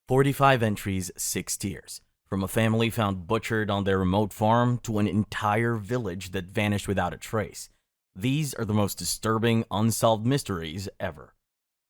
45 entries, 6 tiers. From a family found butchered on their remote farm to an entire village that vanished without a trace. These are the most disturbing, unsolved mysteries ever.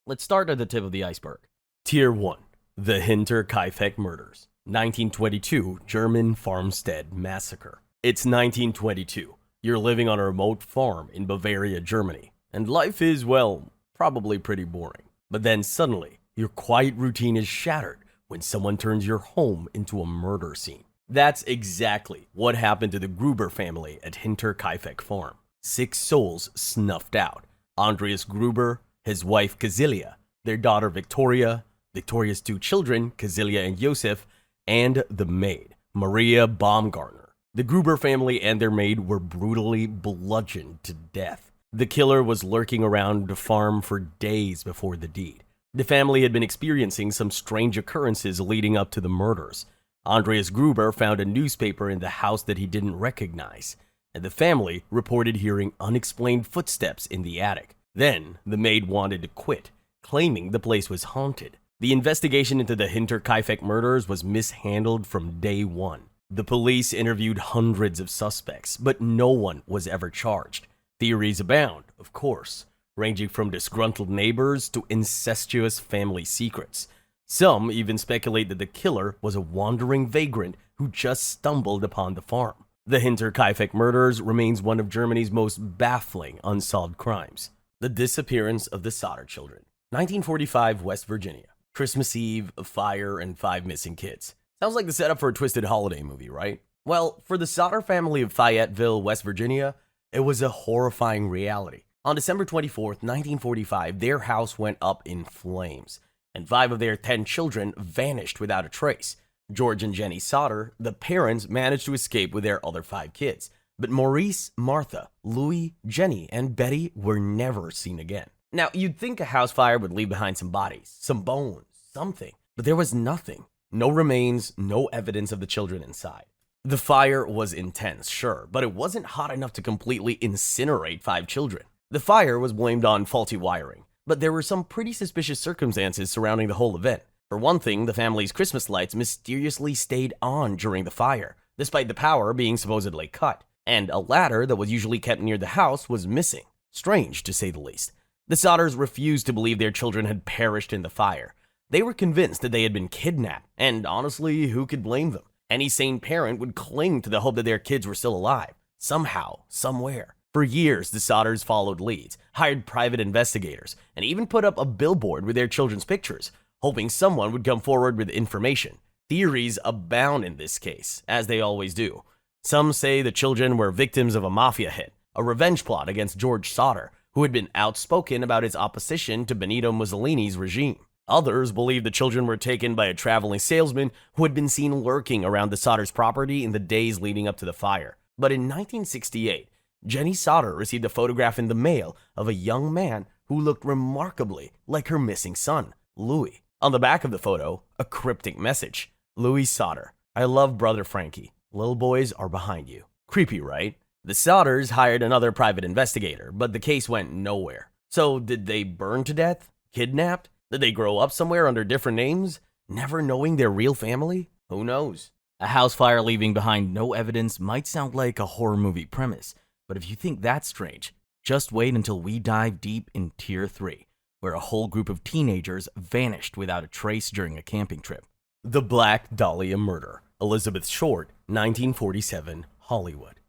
Let's start at the tip of the iceberg. Tier 1. The Hinterkaifeck Murders. 1922 German farmstead massacre. It's 1922. You're living on a remote farm in Bavaria, Germany. And life is, well, probably pretty boring. But then suddenly, your quiet routine is shattered when someone turns your home into a murder scene. That's exactly what happened to the Gruber family at Hinterkaifeck Farm. 6 souls snuffed out. Andreas Gruber, his wife Cecilia, their daughter Victoria, Victoria's 2 children, Cecilia and Josef, and the maid, Maria Baumgartner. The Gruber family and their maid were brutally bludgeoned to death. The killer was lurking around the farm for days before the deed. The family had been experiencing some strange occurrences leading up to the murders. Andreas Gruber found a newspaper in the house that he didn't recognize, and the family reported hearing unexplained footsteps in the attic. Then, the maid wanted to quit, claiming the place was haunted. The investigation into the Hinterkaifeck murders was mishandled from day one. The police interviewed hundreds of suspects, but no one was ever charged. Theories abound, of course, ranging from disgruntled neighbors to incestuous family secrets. Some even speculate that the killer was a wandering vagrant who just stumbled upon the farm. The Hinterkaifeck murders remains one of Germany's most baffling unsolved crimes. The disappearance of the Sodder children. 1945, West Virginia. Christmas Eve, a fire, and 5 missing kids. Sounds like the setup for a twisted holiday movie, right? Well, for the Sodder family of Fayetteville, West Virginia, it was a horrifying reality. On December 24th, 1945, their house went up in flames, and 5 of their 10 children vanished without a trace. George and Jenny Sodder, the parents, managed to escape with their other 5 kids, but Maurice, Martha, Louis, Jenny, and Betty were never seen again. Now, you'd think a house fire would leave behind some bodies, some bones, something, but there was nothing. No remains, no evidence of the children inside. The fire was intense, sure, but it wasn't hot enough to completely incinerate 5 children. The fire was blamed on faulty wiring, but there were some pretty suspicious circumstances surrounding the whole event. For one thing, the family's Christmas lights mysteriously stayed on during the fire, despite the power being supposedly cut, and a ladder that was usually kept near the house was missing. Strange, to say the least. The Sodders refused to believe their children had perished in the fire. They were convinced that they had been kidnapped, and honestly, who could blame them? Any sane parent would cling to the hope that their kids were still alive, somehow, somewhere. For years, the Sodders followed leads, hired private investigators, and even put up a billboard with their children's pictures, hoping someone would come forward with information. Theories abound in this case, as they always do. Some say the children were victims of a mafia hit, a revenge plot against George Sodder, who had been outspoken about his opposition to Benito Mussolini's regime. Others believe the children were taken by a traveling salesman who had been seen lurking around the Sodders' property in the days leading up to the fire. But in 1968, Jenny Sodder received a photograph in the mail of a young man who looked remarkably like her missing son, Louis. On the back of the photo, a cryptic message. Louis Sodder, I love brother Frankie. Little boys are behind you. Creepy, right? The Sodders hired another private investigator, but the case went nowhere. So did they burn to death? Kidnapped? Did they grow up somewhere under different names, never knowing their real family? Who knows? A house fire leaving behind no evidence might sound like a horror movie premise, but if you think that's strange, just wait until we dive deep in Tier 3, where a whole group of teenagers vanished without a trace during a camping trip. The Black Dahlia Murder. Elizabeth Short, 1947, Hollywood.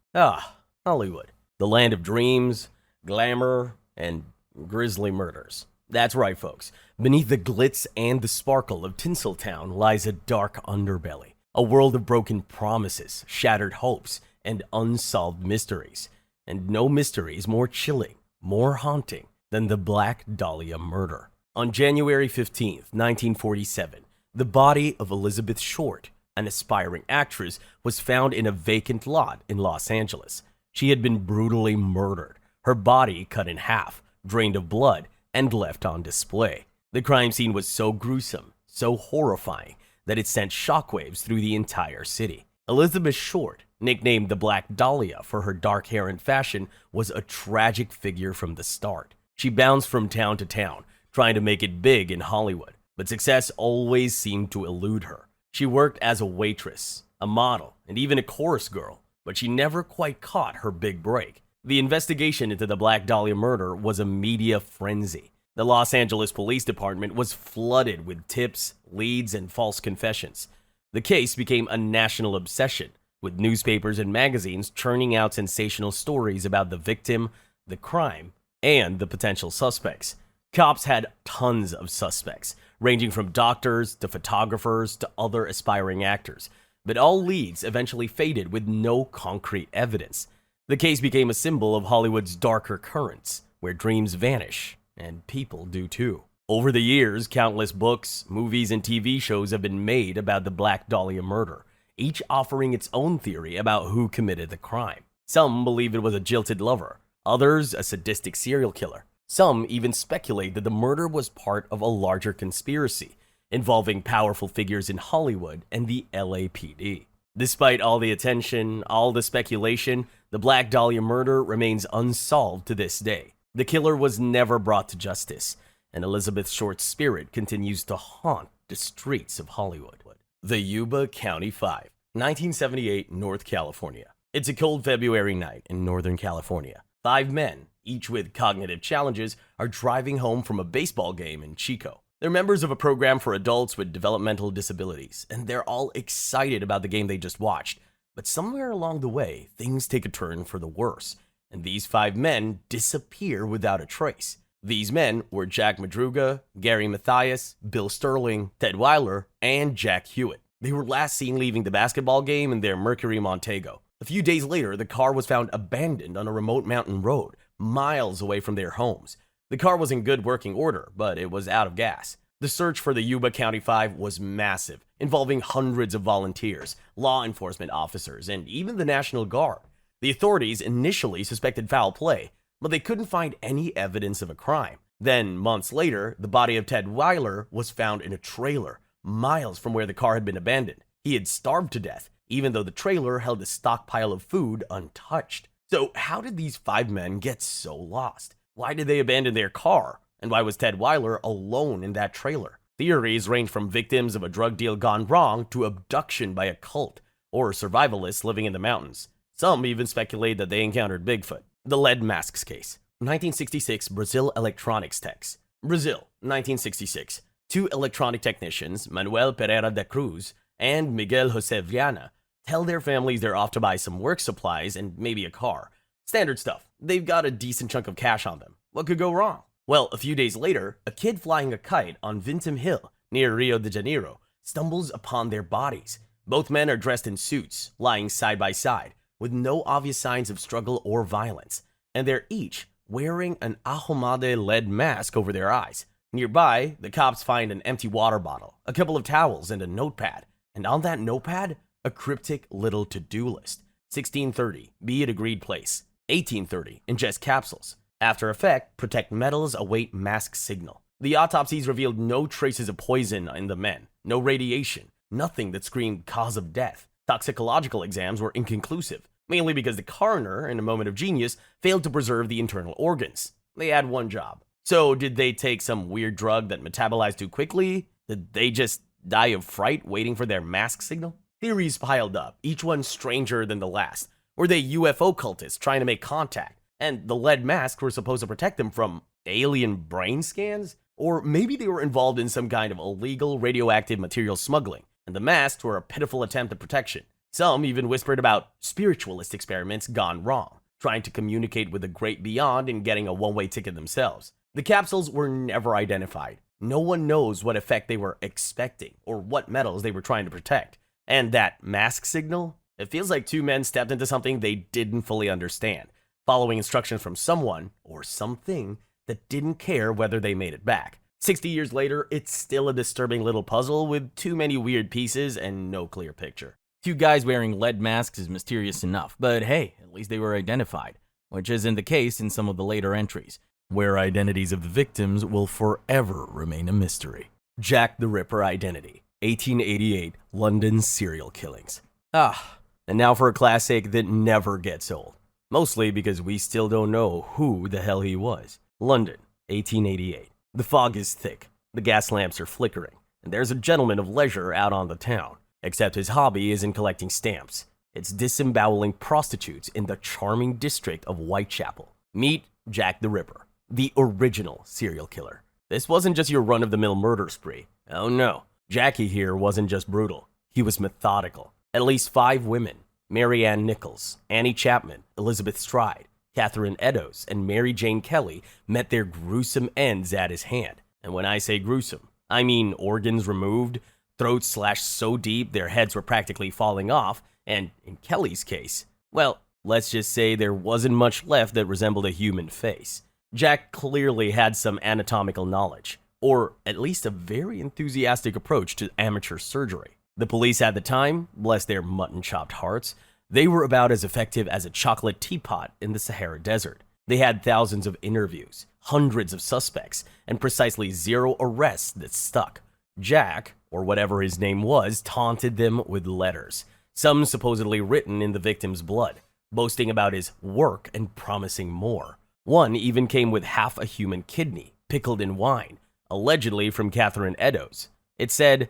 Hollywood. The land of dreams, glamour, and grisly murders. That's right, folks. Beneath the glitz and the sparkle of Tinseltown lies a dark underbelly, a world of broken promises, shattered hopes, and unsolved mysteries. And no mystery is more chilling, more haunting than the Black Dahlia Murder. On January 15th, 1947, the body of Elizabeth Short, an aspiring actress, was found in a vacant lot in Los Angeles. She had been brutally murdered, her body cut in half, drained of blood, and left on display. The crime scene was so gruesome, so horrifying, that it sent shockwaves through the entire city. Elizabeth Short, nicknamed the Black Dahlia for her dark hair and fashion, was a tragic figure from the start. She bounced from town to town, trying to make it big in Hollywood. but success always seemed to elude her. She worked as a waitress, a model, and even a chorus girl, but she never quite caught her big break. The investigation into the Black Dahlia murder was a media frenzy. The Los Angeles Police Department was flooded with tips, leads, and false confessions. The case became a national obsession, with newspapers and magazines churning out sensational stories about the victim, the crime, and the potential suspects. Cops had tons of suspects, ranging from doctors to photographers to other aspiring actors, but all leads eventually faded with no concrete evidence. The case became a symbol of Hollywood's darker currents, where dreams vanish, and people do too. Over the years, countless books, movies, and TV shows have been made about the Black Dahlia murder, each offering its own theory about who committed the crime. Some believe it was a jilted lover, others a sadistic serial killer. Some even speculate that the murder was part of a larger conspiracy involving powerful figures in Hollywood and the LAPD. Despite all the attention, all the speculation, the Black Dahlia murder remains unsolved to this day. The killer was never brought to justice, and Elizabeth Short's spirit continues to haunt the streets of Hollywood. The Yuba County Five, 1978, North California. It's a cold February night in Northern California. 5 men, each with cognitive challenges, are driving home from a baseball game in Chico. They're members of a program for adults with developmental disabilities, and they're all excited about the game they just watched. But somewhere along the way, things take a turn for the worse, and these 5 men disappear without a trace. These men were Jack Madruga, Gary Mathias, Bill Sterling, Ted Weiler, and Jack Hewitt. They were last seen leaving the basketball game in their Mercury Montego. A few days later, the car was found abandoned on a remote mountain road, miles away from their homes. The car was in good working order, but it was out of gas. The search for the Yuba County Five was massive, involving hundreds of volunteers, law enforcement officers, and even the National Guard. The authorities initially suspected foul play, but they couldn't find any evidence of a crime. Then, months later, the body of Ted Weiler was found in a trailer, miles from where the car had been abandoned. He had starved to death, even though the trailer held a stockpile of food untouched. So how did these 5 men get so lost? Why did they abandon their car? And why was Ted Weiler alone in that trailer? Theories range from victims of a drug deal gone wrong to abduction by a cult, or survivalists living in the mountains. Some even speculate that they encountered Bigfoot. The lead masks case. 1966 Brazil electronics techs. Brazil, 1966. 2 electronic technicians, Manuel Pereira da Cruz and Miguel Jose Viana, tell their families they're off to buy some work supplies and maybe a car. Standard stuff. They've got a decent chunk of cash on them. What could go wrong? Well, a few days later, a kid flying a kite on Vintim Hill, near Rio de Janeiro, stumbles upon their bodies. Both men are dressed in suits, lying side by side, with no obvious signs of struggle or violence, and they're each wearing an ahumade lead mask over their eyes. Nearby, the cops find an empty water bottle, a couple of towels, and a notepad. And on that notepad, a cryptic little to-do list. 1630, be at agreed place. 1830, ingest capsules. After effect, protect metals, await mask signal. The autopsies revealed no traces of poison in the men, no radiation, nothing that screamed cause of death. Toxicological exams were inconclusive, mainly because the coroner, in a moment of genius, failed to preserve the internal organs. They had one job. So did they take some weird drug that metabolized too quickly? Did they just die of fright waiting for their mask signal? Theories piled up, each one stranger than the last. Were they UFO cultists trying to make contact? And the lead masks were supposed to protect them from alien brain scans? Or maybe they were involved in some kind of illegal radioactive material smuggling, and the masks were a pitiful attempt at protection. Some even whispered about spiritualist experiments gone wrong, trying to communicate with the great beyond and getting a one-way ticket themselves. The capsules were never identified. No one knows what effect they were expecting or what metals they were trying to protect. And that mask signal? It feels like 2 men stepped into something they didn't fully understand, following instructions from someone or something that didn't care whether they made it back. 60 years later, it's still a disturbing little puzzle with too many weird pieces and no clear picture. 2 guys wearing lead masks is mysterious enough, but hey, at least they were identified, which isn't the case in some of the later entries, where identities of the victims will forever remain a mystery. Jack the Ripper identity, 1888 London serial killings. And now for a classic that never gets old, mostly because we still don't know who the hell he was. London, 1888. The fog is thick. The gas lamps are flickering, and there's a gentleman of leisure out on the town, except his hobby isn't collecting stamps. It's disemboweling prostitutes in the charming district of Whitechapel. Meet Jack the Ripper, the original serial killer. This wasn't just your run-of-the-mill murder spree. Oh no, Jackie here wasn't just brutal. He was methodical. At least 5 women, Mary Ann Nichols, Annie Chapman, Elizabeth Stride, Catherine Eddowes, and Mary Jane Kelly, met their gruesome ends at his hand. And when I say gruesome, I mean organs removed, throats slashed so deep their heads were practically falling off, and in Kelly's case, well, let's just say there wasn't much left that resembled a human face. Jack clearly had some anatomical knowledge, or at least a very enthusiastic approach to amateur surgery. The police at the time, bless their mutton-chopped hearts, they were about as effective as a chocolate teapot in the Sahara Desert. They had thousands of interviews, hundreds of suspects, and precisely 0 arrests that stuck. Jack, or whatever his name was, taunted them with letters, some supposedly written in the victim's blood, boasting about his work and promising more. One even came with half a human kidney, pickled in wine, allegedly from Catherine Eddowes. It said,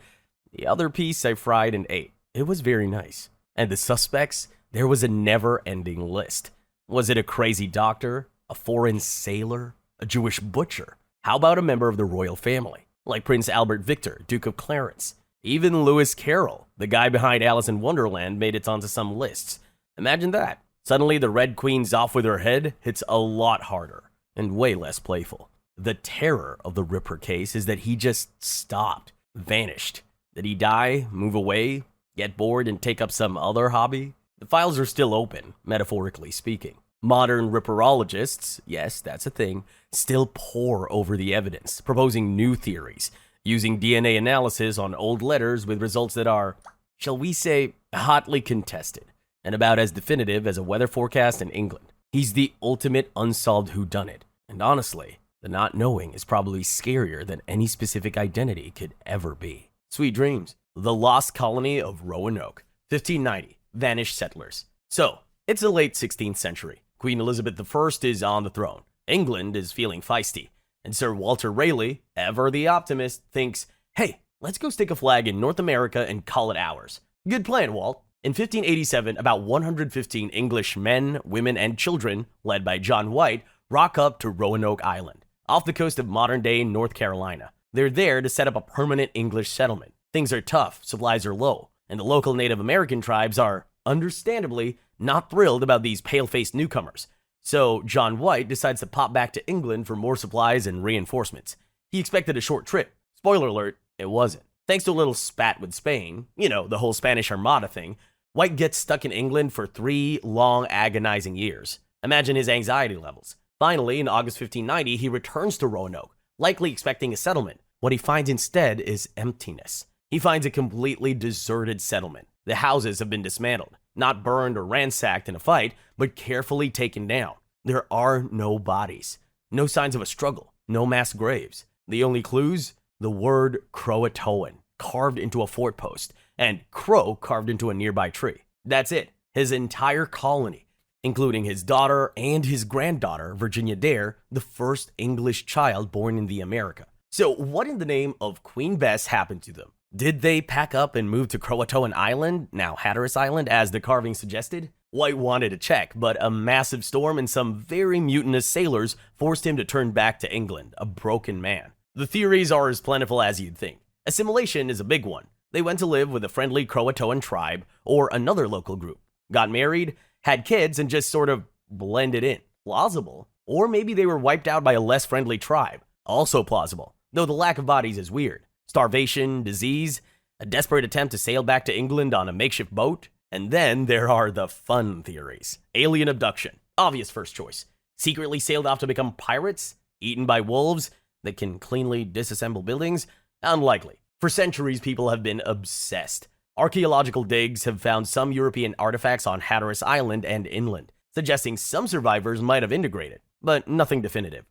"The other piece I fried and ate. It was very nice." And the suspects? There was a never-ending list. Was it a crazy doctor, a foreign sailor, a Jewish butcher? How about a member of the royal family, like Prince Albert Victor, Duke of Clarence? Even Lewis Carroll, the guy behind Alice in Wonderland, made it onto some lists. Imagine that. Suddenly the Red Queen's off with her head hits a lot harder and way less playful. The terror of the Ripper case is that he just stopped, vanished. Did he die, move away, get bored and take up some other hobby? The files are still open, metaphorically speaking. Modern ripperologists, yes, that's a thing, still pore over the evidence, proposing new theories, using DNA analysis on old letters with results that are, shall we say, hotly contested, and about as definitive as a weather forecast in England. He's the ultimate unsolved whodunit, and honestly, the not knowing is probably scarier than any specific identity could ever be. Sweet dreams. The Lost Colony of Roanoke, 1590, vanished settlers. So, it's the late 16th century. Queen Elizabeth I is on the throne. England is feeling feisty. And Sir Walter Raleigh, ever the optimist, thinks, hey, let's go stick a flag in North America and call it ours. Good plan, Walt. In 1587, about 115 English men, women, and children, led by John White, rock up to Roanoke Island, off the coast of modern-day North Carolina. They're there to set up a permanent English settlement. Things are tough, supplies are low, and the local Native American tribes are, understandably, not thrilled about these pale-faced newcomers. So John White decides to pop back to England for more supplies and reinforcements. He expected a short trip. Spoiler alert, it wasn't. Thanks to a little spat with Spain, the whole Spanish Armada thing, White gets stuck in England for 3 long, agonizing years. Imagine his anxiety levels. Finally, in August 1590, he returns to Roanoke, likely expecting a settlement. What he finds instead is emptiness. He finds a completely deserted settlement. The houses have been dismantled, not burned or ransacked in a fight, but carefully taken down. There are no bodies, no signs of a struggle, no mass graves. The only clues? The word Croatoan, carved into a fort post, and crow carved into a nearby tree. That's it. His entire colony, including his daughter and his granddaughter, Virginia Dare, the first English child born in the America. So what in the name of Queen Bess happened to them? Did they pack up and move to Croatoan Island, now Hatteras Island, as the carving suggested? White wanted to check, but a massive storm and some very mutinous sailors forced him to turn back to England, a broken man. The theories are as plentiful as you'd think. Assimilation is a big one. They went to live with a friendly Croatoan tribe or another local group, got married, had kids, and just sort of blended in. Plausible. Or maybe they were wiped out by a less friendly tribe. Also plausible, though the lack of bodies is weird. Starvation, disease, a desperate attempt to sail back to England on a makeshift boat. And then there are the fun theories. Alien abduction, obvious first choice. Secretly sailed off to become pirates? Eaten by wolves that can cleanly disassemble buildings? Unlikely. For centuries, people have been obsessed. Archaeological digs have found some European artifacts on Hatteras Island and inland, suggesting some survivors might have integrated, but nothing definitive.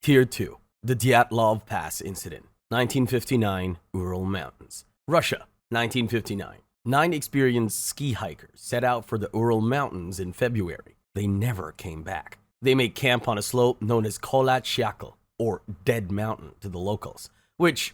Tier 2. The Dyatlov Pass Incident. 1959, Ural Mountains. Russia, 1959. 9 experienced ski hikers set out for the Ural Mountains in February. They never came back. They made camp on a slope known as Kolat Shakal, or Dead Mountain to the locals, which,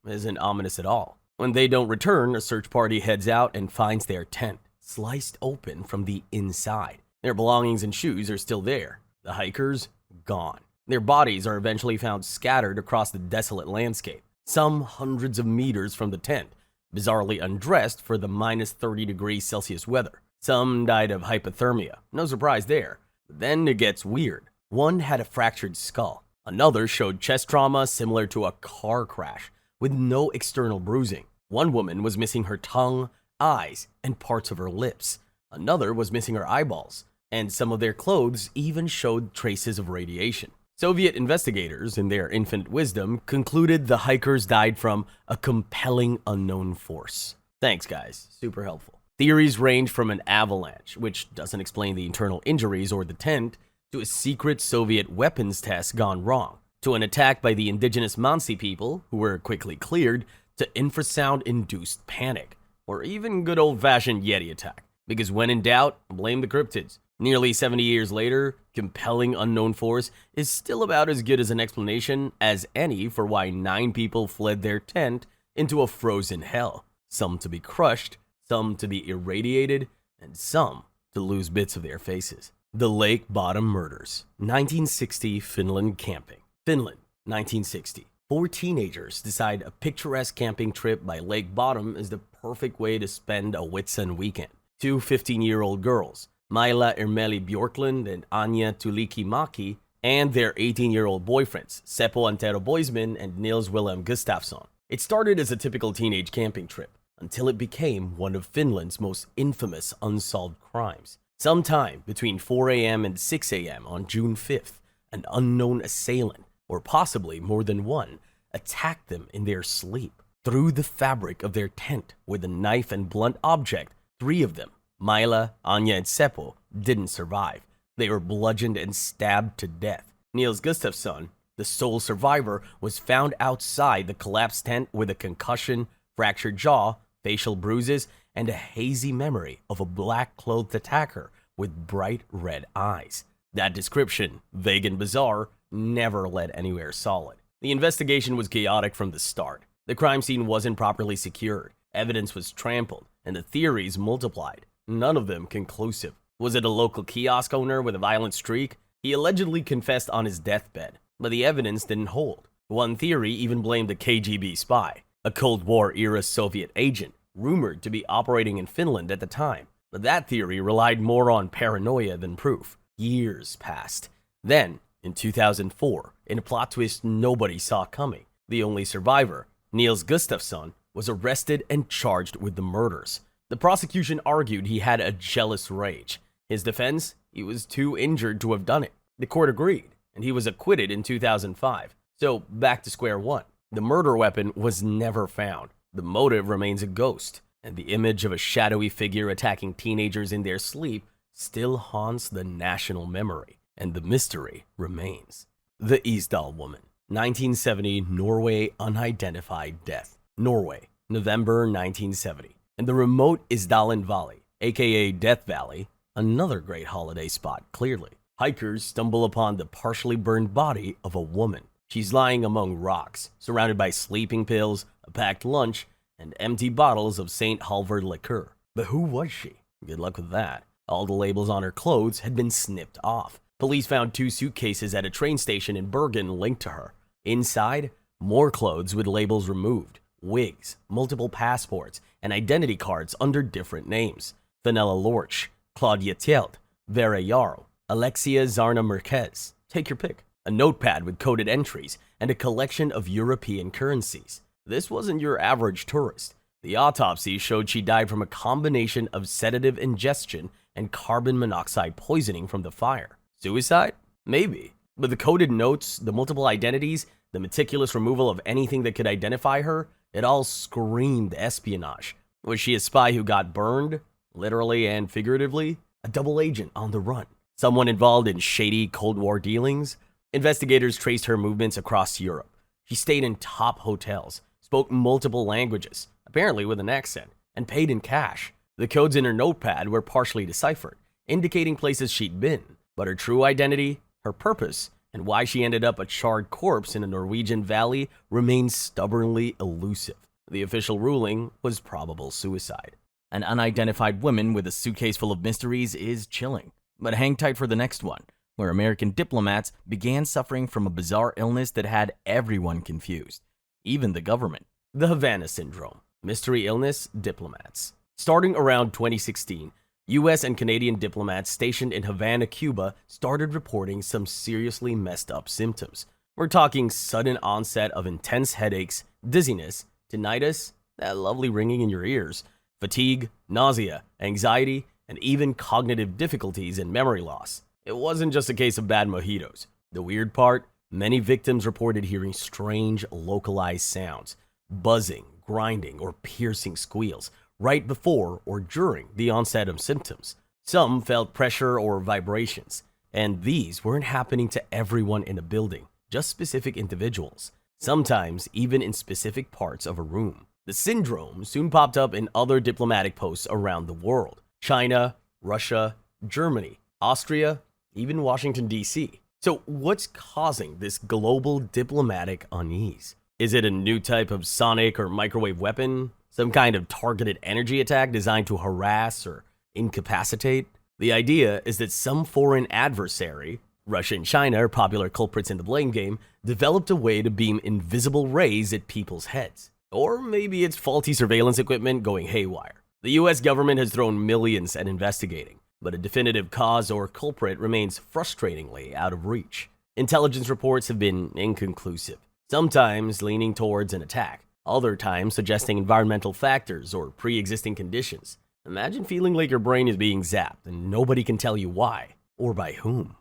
isn't ominous at all. When they don't return, a search party heads out and finds their tent sliced open from the inside. Their belongings and shoes are still there. The hikers, gone. Their bodies are eventually found scattered across the desolate landscape, some hundreds of meters from the tent, bizarrely undressed for the minus 30 degrees Celsius weather. Some died of hypothermia, no surprise there. But then it gets weird. One had a fractured skull. Another showed chest trauma similar to a car crash, with no external bruising. One woman was missing her tongue, eyes, and parts of her lips. Another was missing her eyeballs, and some of their clothes even showed traces of radiation. Soviet investigators, in their infant wisdom, concluded the hikers died from a compelling unknown force. Thanks, guys. Super helpful. Theories range from an avalanche, which doesn't explain the internal injuries or the tent, to a secret Soviet weapons test gone wrong, to an attack by the indigenous Mansi people, who were quickly cleared, to infrasound-induced panic, or even good old-fashioned Yeti attack. Because when in doubt, blame the cryptids. Nearly 70 years later, compelling unknown force is still about as good as an explanation as any for why 9 people fled their tent into a frozen hell. Some to be crushed, some to be irradiated, and some to lose bits of their faces. The Lake Bodom Murders. 1960 Finland camping. Finland, 1960. 4 teenagers decide a picturesque camping trip by Lake Bodom is the perfect way to spend a Whitsun weekend. 2 15-year-old girls, Maila Ermeli Bjorklund and Anya Tulikimaki, and their 18-year-old boyfriends, Seppo Antero Boisman and Nils Willem Gustafsson. It started as a typical teenage camping trip, until it became one of Finland's most infamous unsolved crimes. Sometime between 4 a.m. and 6 a.m. on June 5th, an unknown assailant, or possibly more than one, attacked them in their sleep. Through the fabric of their tent with a knife and blunt object, 3 of them, Maila, Anya, and Seppo, didn't survive. They were bludgeoned and stabbed to death. Nils Gustafsson, the sole survivor, was found outside the collapsed tent with a concussion, fractured jaw, facial bruises, and a hazy memory of a black-clothed attacker with bright red eyes. That description, vague and bizarre, never led anywhere solid. The investigation was chaotic from the start. The crime scene wasn't properly secured, evidence was trampled, and the theories multiplied. None of them conclusive. Was it a local kiosk owner with a violent streak? He allegedly confessed on his deathbed, but the evidence didn't hold. One theory even blamed a KGB spy, a Cold War-era Soviet agent, rumored to be operating in Finland at the time. But that theory relied more on paranoia than proof. Years passed. Then, in 2004, in a plot twist nobody saw coming, the only survivor, Nils Gustafsson, was arrested and charged with the murders. The prosecution argued he had a jealous rage. His defense? He was too injured to have done it. The court agreed, and he was acquitted in 2005. So, back to square one. The murder weapon was never found. The motive remains a ghost, and the image of a shadowy figure attacking teenagers in their sleep still haunts the national memory, and the mystery remains. The Isdal Woman. 1970 Norway unidentified death. Norway, November 1970. In the remote Isdalen Valley, aka Death Valley, another great holiday spot, clearly, hikers stumble upon the partially burned body of a woman. She's lying among rocks, surrounded by sleeping pills, a packed lunch, and empty bottles of St. Halvard liqueur. But who was she? Good luck with that. All the labels on her clothes had been snipped off. Police found 2 suitcases at a train station in Bergen linked to her. Inside, more clothes with labels removed, wigs, multiple passports, and identity cards under different names. Fenella Lorch, Claudia Tjeld, Vera Jarl, Alexia Zarna Merquez. Take your pick. A notepad with coded entries, and a collection of European currencies. This wasn't your average tourist. The autopsy showed she died from a combination of sedative ingestion and carbon monoxide poisoning from the fire. Suicide? Maybe. But the coded notes, the multiple identities, the meticulous removal of anything that could identify her, it all screamed espionage. Was she a spy who got burned? Literally and figuratively? A double agent on the run? Someone involved in shady Cold War dealings? Investigators traced her movements across Europe. She stayed in top hotels, spoke multiple languages, apparently with an accent, and paid in cash. The codes in her notepad were partially deciphered, indicating places she'd been, but her true identity, her purpose, and why she ended up a charred corpse in a Norwegian valley remains stubbornly elusive. The official ruling was probable suicide. An unidentified woman with a suitcase full of mysteries is chilling. But hang tight for the next one, where American diplomats began suffering from a bizarre illness that had everyone confused, even the government. The Havana Syndrome. Mystery illness, diplomats. Starting around 2016, US and Canadian diplomats stationed in Havana, Cuba started reporting some seriously messed up symptoms. We're talking sudden onset of intense headaches, dizziness, tinnitus, that lovely ringing in your ears, fatigue, nausea, anxiety, and even cognitive difficulties and memory loss. It wasn't just a case of bad mojitos. The weird part, many victims reported hearing strange, localized sounds, buzzing, grinding, or piercing squeals right before or during the onset of symptoms. Some felt pressure or vibrations, and these weren't happening to everyone in a building, just specific individuals, sometimes even in specific parts of a room. The syndrome soon popped up in other diplomatic posts around the world: China, Russia, Germany, Austria, even Washington, D.C. So what's causing this global diplomatic unease? Is it a new type of sonic or microwave weapon? Some kind of targeted energy attack designed to harass or incapacitate? The idea is that some foreign adversary, Russia and China are popular culprits in the blame game, developed a way to beam invisible rays at people's heads. Or maybe it's faulty surveillance equipment going haywire. The US government has thrown millions at investigating, but a definitive cause or culprit remains frustratingly out of reach. Intelligence reports have been inconclusive, sometimes leaning towards an attack, other times suggesting environmental factors or pre-existing conditions. Imagine feeling like your brain is being zapped and nobody can tell you why or by whom.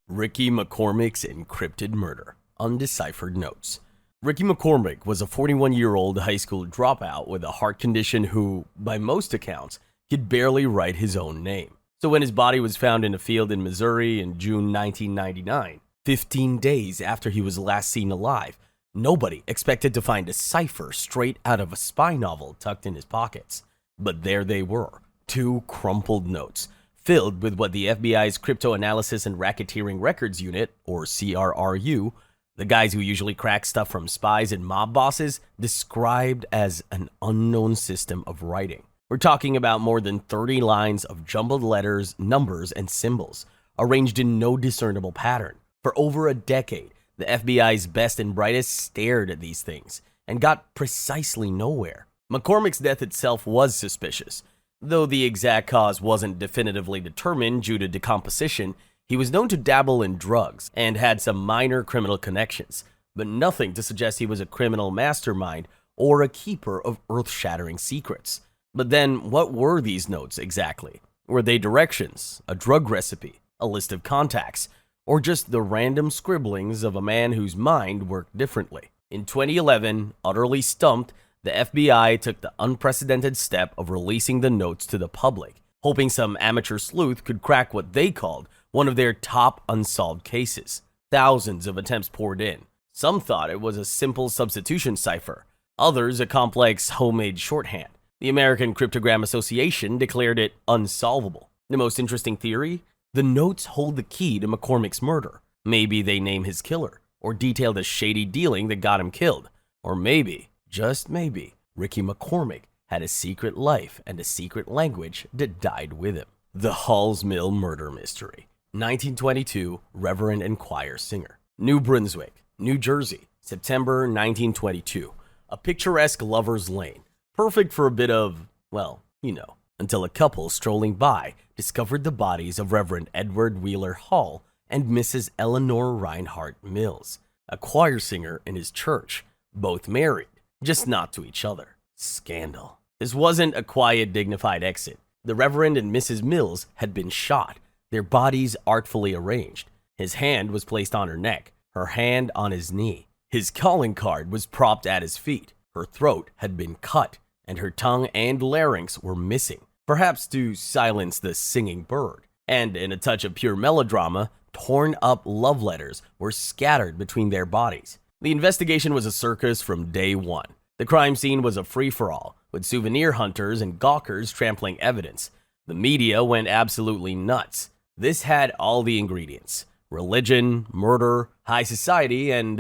Ricky McCormick's Encrypted Murder. Undeciphered notes. Ricky McCormick was a 41-year-old high school dropout with a heart condition who, by most accounts, could barely write his own name. So when his body was found in a field in Missouri in June 1999, 15 days after he was last seen alive, nobody expected to find a cipher straight out of a spy novel tucked in his pockets. But there they were, 2 crumpled notes, filled with what the FBI's Cryptanalysis and Racketeering Records Unit, or CRRU, the guys who usually crack stuff from spies and mob bosses, described as an unknown system of writing. We're talking about more than 30 lines of jumbled letters, numbers, and symbols, arranged in no discernible pattern. For over a decade, the FBI's best and brightest stared at these things and got precisely nowhere. McCormick's death itself was suspicious. Though the exact cause wasn't definitively determined due to decomposition, he was known to dabble in drugs and had some minor criminal connections, but nothing to suggest he was a criminal mastermind or a keeper of earth-shattering secrets. But then, what were these notes exactly? Were they directions, a drug recipe, a list of contacts, or just the random scribblings of a man whose mind worked differently? In 2011, utterly stumped, the FBI took the unprecedented step of releasing the notes to the public, hoping some amateur sleuth could crack what they called one of their top unsolved cases. Thousands of attempts poured in. Some thought it was a simple substitution cipher, others a complex homemade shorthand. The American Cryptogram Association declared it unsolvable. The most interesting theory? The notes hold the key to McCormick's murder. Maybe they name his killer, or detail the shady dealing that got him killed. Or maybe, just maybe, Ricky McCormick had a secret life and a secret language that died with him. The Halls Mill Murder Mystery. 1922, Reverend and Choir Singer. New Brunswick, New Jersey, September 1922. A picturesque lover's lane. Perfect for a bit of, well, you know, until a couple strolling by discovered the bodies of Reverend Edward Wheeler Hall and Mrs. Eleanor Reinhardt Mills, a choir singer in his church, both married, just not to each other. Scandal. This wasn't a quiet, dignified exit. The Reverend and Mrs. Mills had been shot, their bodies artfully arranged. His hand was placed on her neck, her hand on his knee. His calling card was propped at his feet. Her throat had been cut, and her tongue and larynx were missing, perhaps to silence the singing bird. And in a touch of pure melodrama, torn up love letters were scattered between their bodies. The investigation was a circus from day one. The crime scene was a free-for-all, with souvenir hunters and gawkers trampling evidence. The media went absolutely nuts. This had all the ingredients. religion, murder, high society, and,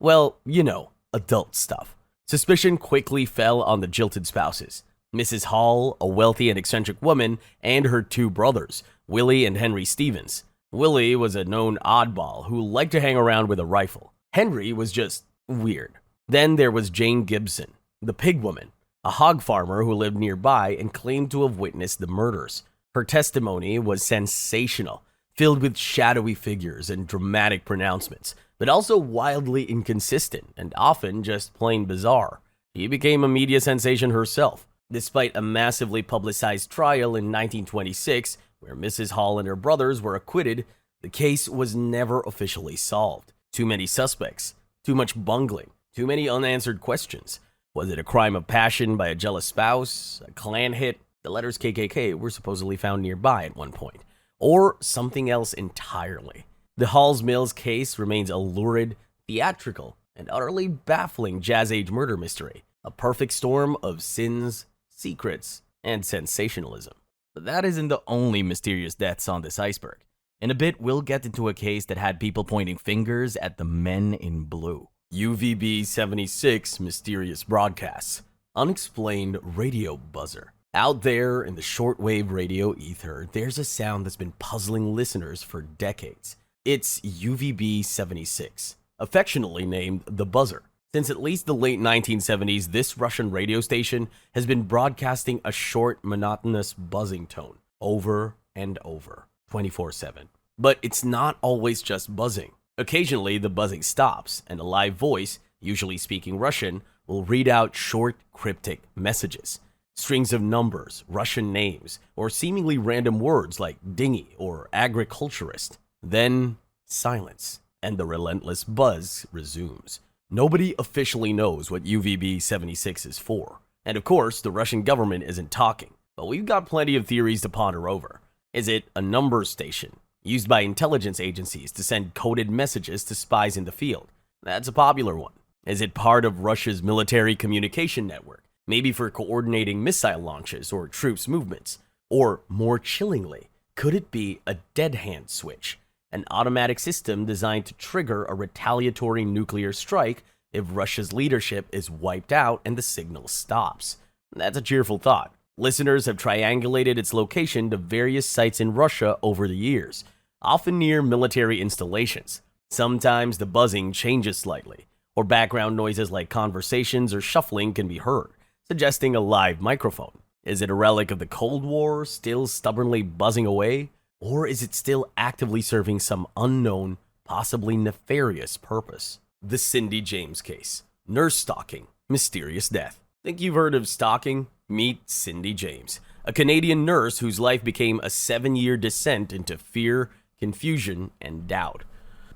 well, you know, adult stuff. Suspicion quickly fell on the jilted spouses. Mrs. Hall, a wealthy and eccentric woman, and her two brothers, Willie and Henry Stevens. Willie was a known oddball who liked to hang around with a rifle. Henry was just weird. Then there was Jane Gibson, the pig woman, a hog farmer who lived nearby and claimed to have witnessed the murders. Her testimony was sensational, filled with shadowy figures and dramatic pronouncements, but also wildly inconsistent and often just plain bizarre. She became a media sensation herself, despite a massively publicized trial in 1926 where Mrs. Hall and her brothers were acquitted. The case was never officially solved. Too many suspects, too much bungling, too many unanswered questions. Was it a crime of passion by a jealous spouse, a Klan hit? The letters KKK were supposedly found nearby at one point, or something else entirely. The Halls Mills case remains a lurid, theatrical, and utterly baffling jazz-age murder mystery, a perfect storm of sins, secrets, and sensationalism. But that isn't the only mysterious deaths on this iceberg. In a bit, we'll get into a case that had people pointing fingers at the men in blue. UVB-76 Mysterious Broadcasts, unexplained radio buzzer. Out there in the shortwave radio ether, there's a sound that's been puzzling listeners for decades. It's UVB-76, affectionately named the buzzer. Since at least the late 1970s, this Russian radio station has been broadcasting a short, monotonous buzzing tone over and over, 24/7. But it's not always just buzzing. Occasionally, the buzzing stops, and a live voice, usually speaking Russian, will read out short, cryptic messages. Strings of numbers, Russian names, or seemingly random words like dinghy or agriculturist. Then, silence, and the relentless buzz resumes. Nobody officially knows what UVB-76 is for. And of course, the Russian government isn't talking, but we've got plenty of theories to ponder over. Is it a numbers station, used by intelligence agencies to send coded messages to spies in the field? That's a popular one. Is it part of Russia's military communication network, maybe for coordinating missile launches or troops' movements? Or, more chillingly, could it be a dead hand switch, an automatic system designed to trigger a retaliatory nuclear strike if Russia's leadership is wiped out and the signal stops? That's a cheerful thought. Listeners have triangulated its location to various sites in Russia over the years, often near military installations. Sometimes the buzzing changes slightly, or background noises like conversations or shuffling can be heard, suggesting a live microphone. Is it a relic of the Cold War, still stubbornly buzzing away? Or is it still actively serving some unknown, possibly nefarious purpose? The Cindy James case. Nurse stalking. Mysterious death. Think you've heard of stalking? Meet Cindy James, a Canadian nurse whose life became a 7-year descent into fear, confusion, and doubt.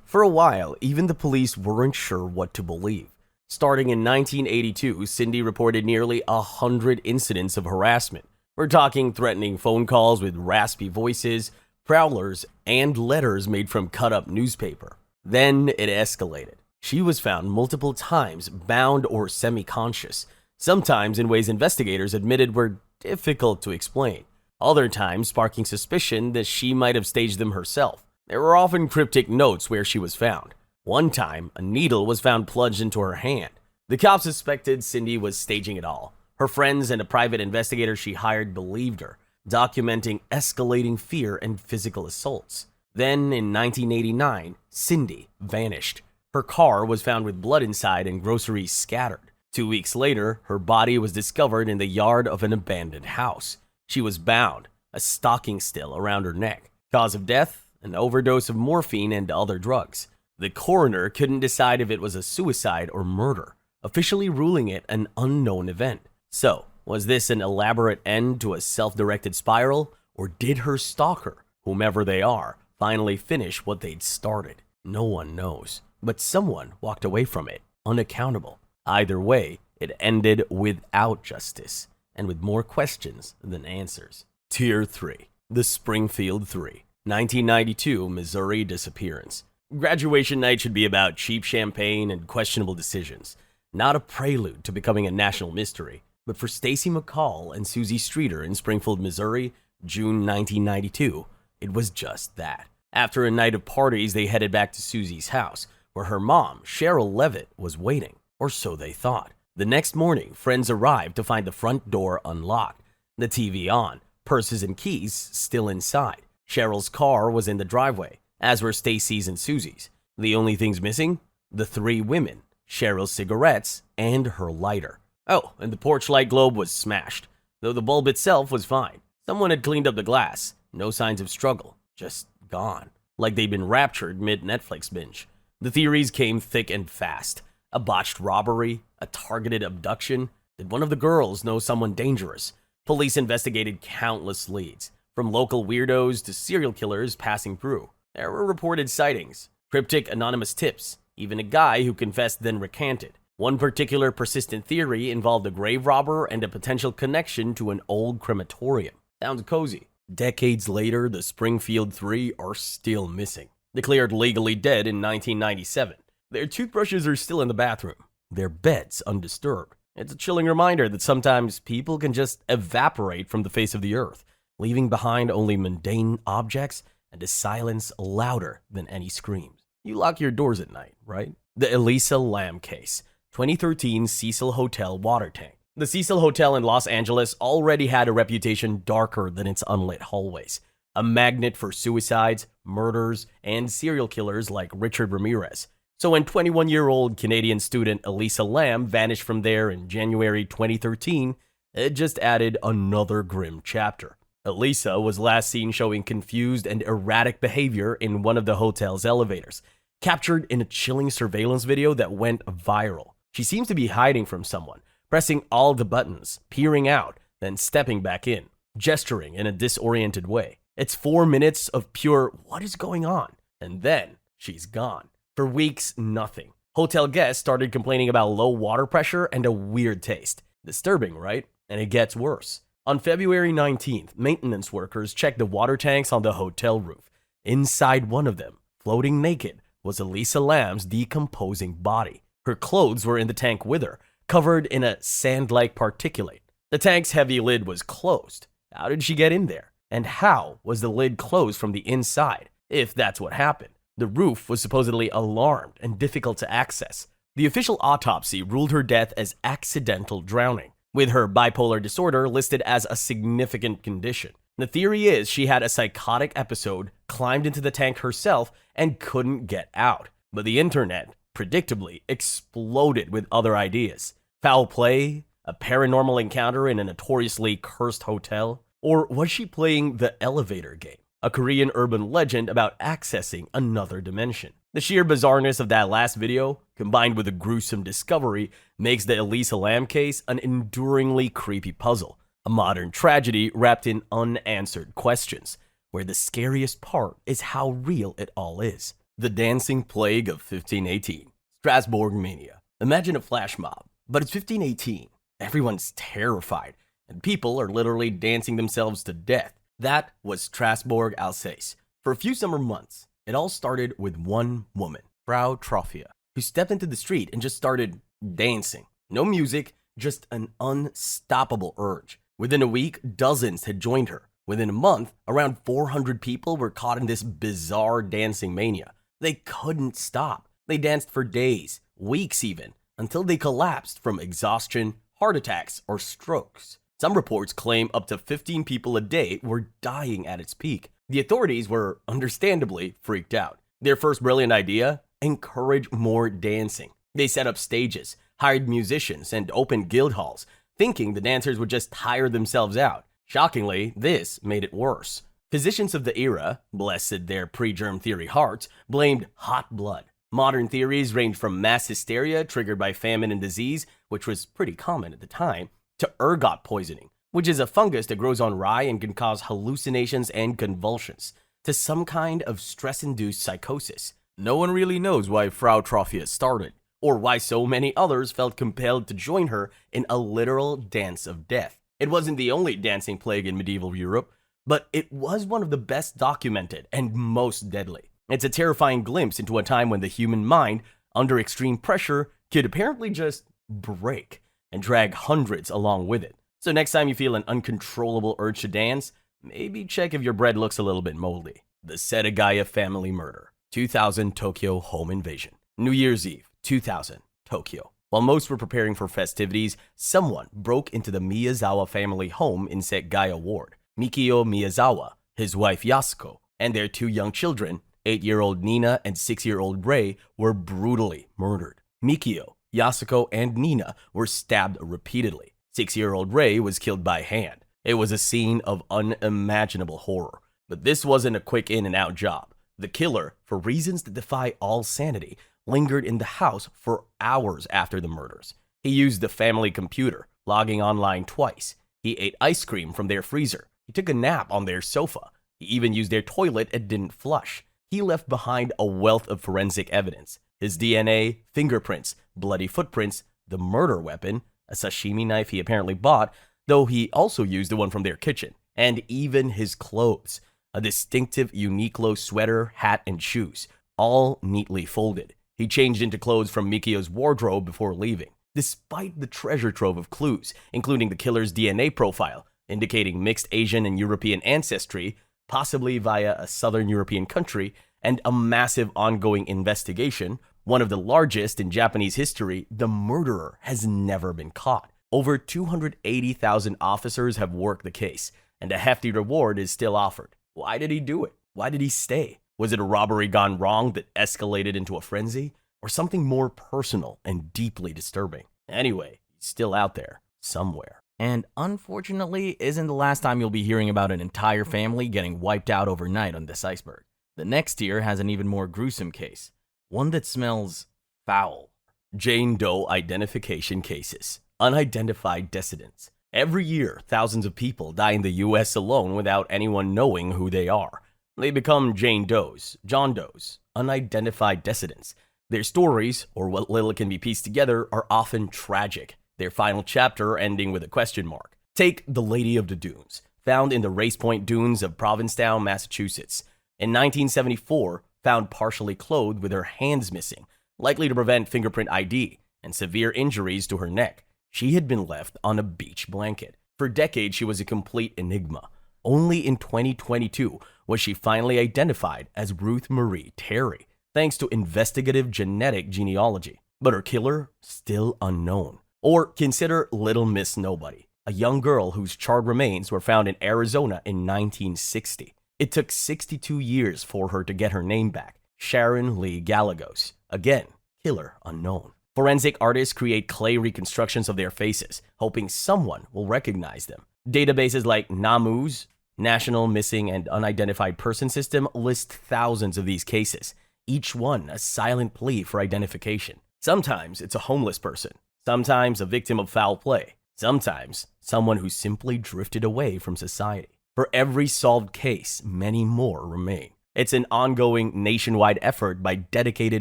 For a while, even the police weren't sure what to believe. Starting in 1982, Cindy reported nearly 100 incidents of harassment. We're talking threatening phone calls with raspy voices, prowlers, and letters made from cut-up newspaper. Then it escalated. She was found multiple times bound or semi-conscious, sometimes in ways investigators admitted were difficult to explain, other times sparking suspicion that she might have staged them herself. There were often cryptic notes where she was found. One time, a needle was found plunged into her hand. The cops suspected Cindy was staging it all. Her friends and a private investigator she hired believed her, documenting escalating fear and physical assaults. Then, in 1989, Cindy vanished. Her car was found with blood inside and groceries scattered. 2 weeks later, her body was discovered in the yard of an abandoned house. She was bound, a stocking still around her neck. Cause of death? An overdose of morphine and other drugs. The coroner couldn't decide if it was a suicide or murder, officially ruling it an unknown event. So, was this an elaborate end to a self-directed spiral, or did her stalker, whomever they are, finally finish what they'd started? No one knows, but someone walked away from it, unaccountable. Either way, it ended without justice, and with more questions than answers. Tier 3. The Springfield Three. 1992 Missouri disappearance. Graduation night should be about cheap champagne and questionable decisions, not a prelude to becoming a national mystery. But for Stacy McCall and Susie Streeter in Springfield, Missouri, June 1992, it was just that. After a night of parties, they headed back to Susie's house, where her mom, Cheryl Levitt, was waiting, or so they thought. The next morning, friends arrived to find the front door unlocked, the TV on, purses and keys still inside. Cheryl's car was in the driveway, as were Stacy's and Susie's. The only things missing? The three women, Cheryl's cigarettes, and her lighter. Oh, and the porch light globe was smashed, though the bulb itself was fine. Someone had cleaned up the glass. No signs of struggle. Just gone. Like they'd been raptured mid-Netflix binge. The theories came thick and fast. A botched robbery, a targeted abduction. Did one of the girls know someone dangerous? Police investigated countless leads, from local weirdos to serial killers passing through. There were reported sightings, cryptic anonymous tips, even a guy who confessed then recanted. One particular persistent theory involved a grave robber and a potential connection to an old crematorium. Sounds cozy. Decades later, the Springfield Three are still missing. Declared legally dead in 1997. Their toothbrushes are still in the bathroom. Their beds undisturbed. It's a chilling reminder that sometimes people can just evaporate from the face of the earth, leaving behind only mundane objects and a silence louder than any screams. You lock your doors at night, right? The Elisa Lam Case, 2013 Cecil Hotel water tank. The Cecil Hotel in Los Angeles already had a reputation darker than its unlit hallways. A magnet for suicides, murders, and serial killers like Richard Ramirez. So when 21-year-old Canadian student Elisa Lam vanished from there in January 2013, it just added another grim chapter. Elisa was last seen showing confused and erratic behavior in one of the hotel's elevators, captured in a chilling surveillance video that went viral. She seems to be hiding from someone, pressing all the buttons, peering out, then stepping back in, gesturing in a disoriented way. It's 4 minutes of pure what is going on, and then she's gone. For weeks, nothing. Hotel guests started complaining about low water pressure and a weird taste. Disturbing, right? And it gets worse. On February 19th, maintenance workers checked the water tanks on the hotel roof. Inside one of them, floating naked, was Elisa Lam's decomposing body. Her clothes were in the tank with her, covered in a sand-like particulate. The tank's heavy lid was closed. How did she get in there? And how was the lid closed from the inside, if that's what happened? The roof was supposedly alarmed and difficult to access. The official autopsy ruled her death as accidental drowning, with her bipolar disorder listed as a significant condition. The theory is she had a psychotic episode, climbed into the tank herself, and couldn't get out. But the internet, predictably, exploded with other ideas. Foul play? A paranormal encounter in a notoriously cursed hotel? Or was she playing the elevator game? A Korean urban legend about accessing another dimension. The sheer bizarreness of that last video, combined with a gruesome discovery, makes the Elisa Lam case an enduringly creepy puzzle. A modern tragedy wrapped in unanswered questions, where the scariest part is how real it all is. The dancing plague of 1518. Strasbourg mania. Imagine a flash mob, but it's 1518. Everyone's terrified, and people are literally dancing themselves to death. That was Strasbourg, Alsace. For a few summer months, it all started with one woman, Frau Troffea, who stepped into the street and just started dancing. No music, just an unstoppable urge. Within a week, dozens had joined her. Within a month, around 400 people were caught in this bizarre dancing mania. They couldn't stop. They danced for days, weeks even, until they collapsed from exhaustion, heart attacks, or strokes. Some reports claim up to 15 people a day were dying at its peak. The authorities were understandably freaked out. Their first brilliant idea? Encourage more dancing. They set up stages, hired musicians, and opened guild halls, thinking the dancers would just tire themselves out. Shockingly, this made it worse. Physicians of the era, blessed their pre-germ theory hearts, blamed hot blood. Modern theories range from mass hysteria triggered by famine and disease, which was pretty common at the time, to ergot poisoning, which is a fungus that grows on rye and can cause hallucinations and convulsions, to some kind of stress-induced psychosis. No one really knows why Frau Troffea started, or why so many others felt compelled to join her in a literal dance of death. It wasn't the only dancing plague in medieval Europe, but it was one of the best documented and most deadly. It's a terrifying glimpse into a time when the human mind, under extreme pressure, could apparently just break and drag hundreds along with it. So next time you feel an uncontrollable urge to dance, maybe check if your bread looks a little bit moldy. The Setagaya Family Murder, 2000 Tokyo home invasion. New Year's Eve, 2000, Tokyo. While most were preparing for festivities, someone broke into the Miyazawa family home in Setagaya Ward. Mikio Miyazawa, his wife Yasuko, and their 2 young children, 8-year-old Nina and 6-year-old Rei, were brutally murdered. Mikio, Yasuko, and Nina were stabbed repeatedly. 6-year-old Rei was killed by hand. It was a scene of unimaginable horror. But this wasn't a quick in-and-out job. The killer, for reasons that defy all sanity, lingered in the house for hours after the murders. He used the family computer, logging online twice. He ate ice cream from their freezer. He took a nap on their sofa. He even used their toilet and didn't flush. He left behind a wealth of forensic evidence. His DNA, fingerprints, bloody footprints, the murder weapon, a sashimi knife he apparently bought, though he also used the one from their kitchen, and even his clothes. A distinctive Uniqlo sweater, hat, and shoes, all neatly folded. He changed into clothes from Mikio's wardrobe before leaving. Despite the treasure trove of clues, including the killer's DNA profile, indicating mixed Asian and European ancestry, possibly via a southern European country, and a massive ongoing investigation, one of the largest in Japanese history, the murderer has never been caught. Over 280,000 officers have worked the case, and a hefty reward is still offered. Why did he do it? Why did he stay? Was it a robbery gone wrong that escalated into a frenzy? Or something more personal and deeply disturbing? Anyway, he's still out there, somewhere. And unfortunately, isn't the last time you'll be hearing about an entire family getting wiped out overnight on this iceberg. The next tier has an even more gruesome case, one that smells foul. Jane Doe Identification Cases, unidentified dissidents. Every year, thousands of people die in the U.S. alone without anyone knowing who they are. They become Jane Does, John Does, unidentified dissidents. Their stories, or what little can be pieced together, are often tragic, their final chapter ending with a question mark. Take the Lady of the Dunes, found in the Race Point Dunes of Provincetown, Massachusetts. In 1974, found partially clothed with her hands missing, likely to prevent fingerprint ID, and severe injuries to her neck. She had been left on a beach blanket. For decades, she was a complete enigma. Only in 2022 was she finally identified as Ruth Marie Terry, thanks to investigative genetic genealogy. But her killer, still unknown. Or consider Little Miss Nobody, a young girl whose charred remains were found in Arizona in 1960. It took 62 years for her to get her name back. Sharon Lee Gallegos. Again, killer unknown. Forensic artists create clay reconstructions of their faces, hoping someone will recognize them. Databases like NAMU's National Missing and Unidentified Person System list thousands of these cases, each one a silent plea for identification. Sometimes it's a homeless person, sometimes a victim of foul play, sometimes someone who simply drifted away from society. For every solved case, many more remain. It's an ongoing nationwide effort by dedicated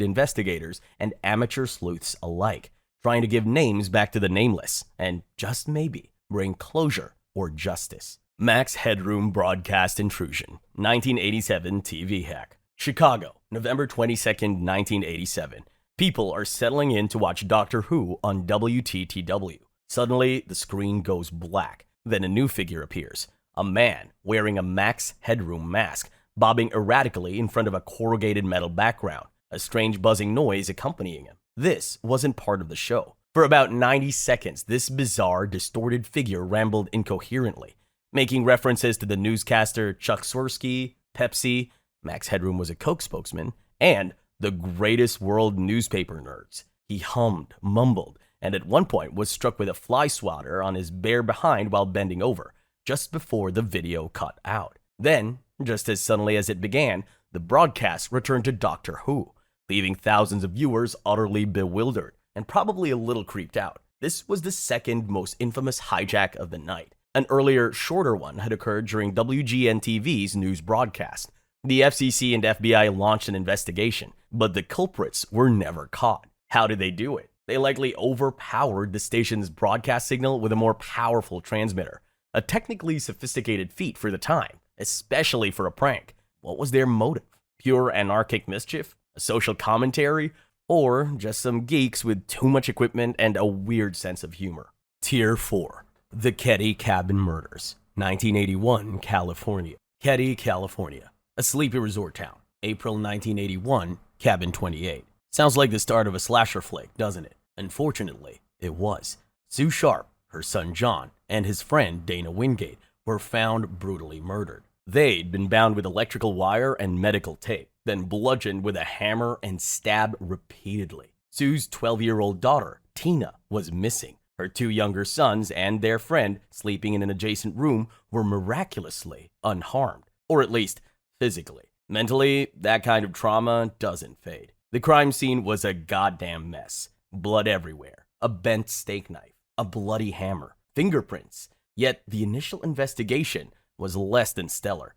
investigators and amateur sleuths alike, trying to give names back to the nameless and, just maybe, bring closure or justice. Max Headroom Broadcast Intrusion, 1987 TV hack. Chicago, November 22nd, 1987. People are settling in to watch Doctor Who on WTTW. Suddenly, the screen goes black. Then a new figure appears. A man wearing a Max Headroom mask, bobbing erratically in front of a corrugated metal background, a strange buzzing noise accompanying him. This wasn't part of the show. For about 90 seconds, this bizarre, distorted figure rambled incoherently, making references to the newscaster Chuck Swirsky, Pepsi, Max Headroom was a Coke spokesman, and the greatest world newspaper nerds. He hummed, mumbled, and at one point was struck with a fly swatter on his bare behind while bending over, just before the video cut out. Then, just as suddenly as it began, the broadcast returned to Doctor Who, leaving thousands of viewers utterly bewildered and probably a little creeped out. This was the second most infamous hijack of the night. An earlier, shorter one had occurred during WGN-TV's news broadcast. The FCC and FBI launched an investigation, but the culprits were never caught. How did they do it? They likely overpowered the station's broadcast signal with a more powerful transmitter, a technically sophisticated feat for the time, especially for a prank. What was their motive? Pure anarchic mischief? A social commentary? Or just some geeks with too much equipment and a weird sense of humor? Tier 4. The Ketty Cabin Murders, 1981, California. Ketty, California. a sleepy resort town. April 1981, Cabin 28. Sounds like the start of a slasher flick, doesn't it? Unfortunately, it was. Sue Sharp, her son John, and his friend Dana Wingate were found brutally murdered. They'd been bound with electrical wire and medical tape, then bludgeoned with a hammer and stabbed repeatedly. Sue's 12-year-old daughter, Tina, was missing. Her 2 younger sons and their friend, sleeping in an adjacent room, were miraculously unharmed, or at least physically. Mentally, that kind of trauma doesn't fade. The crime scene was a goddamn mess. Blood everywhere, a bent steak knife, a bloody hammer, fingerprints. Yet the initial investigation was less than stellar.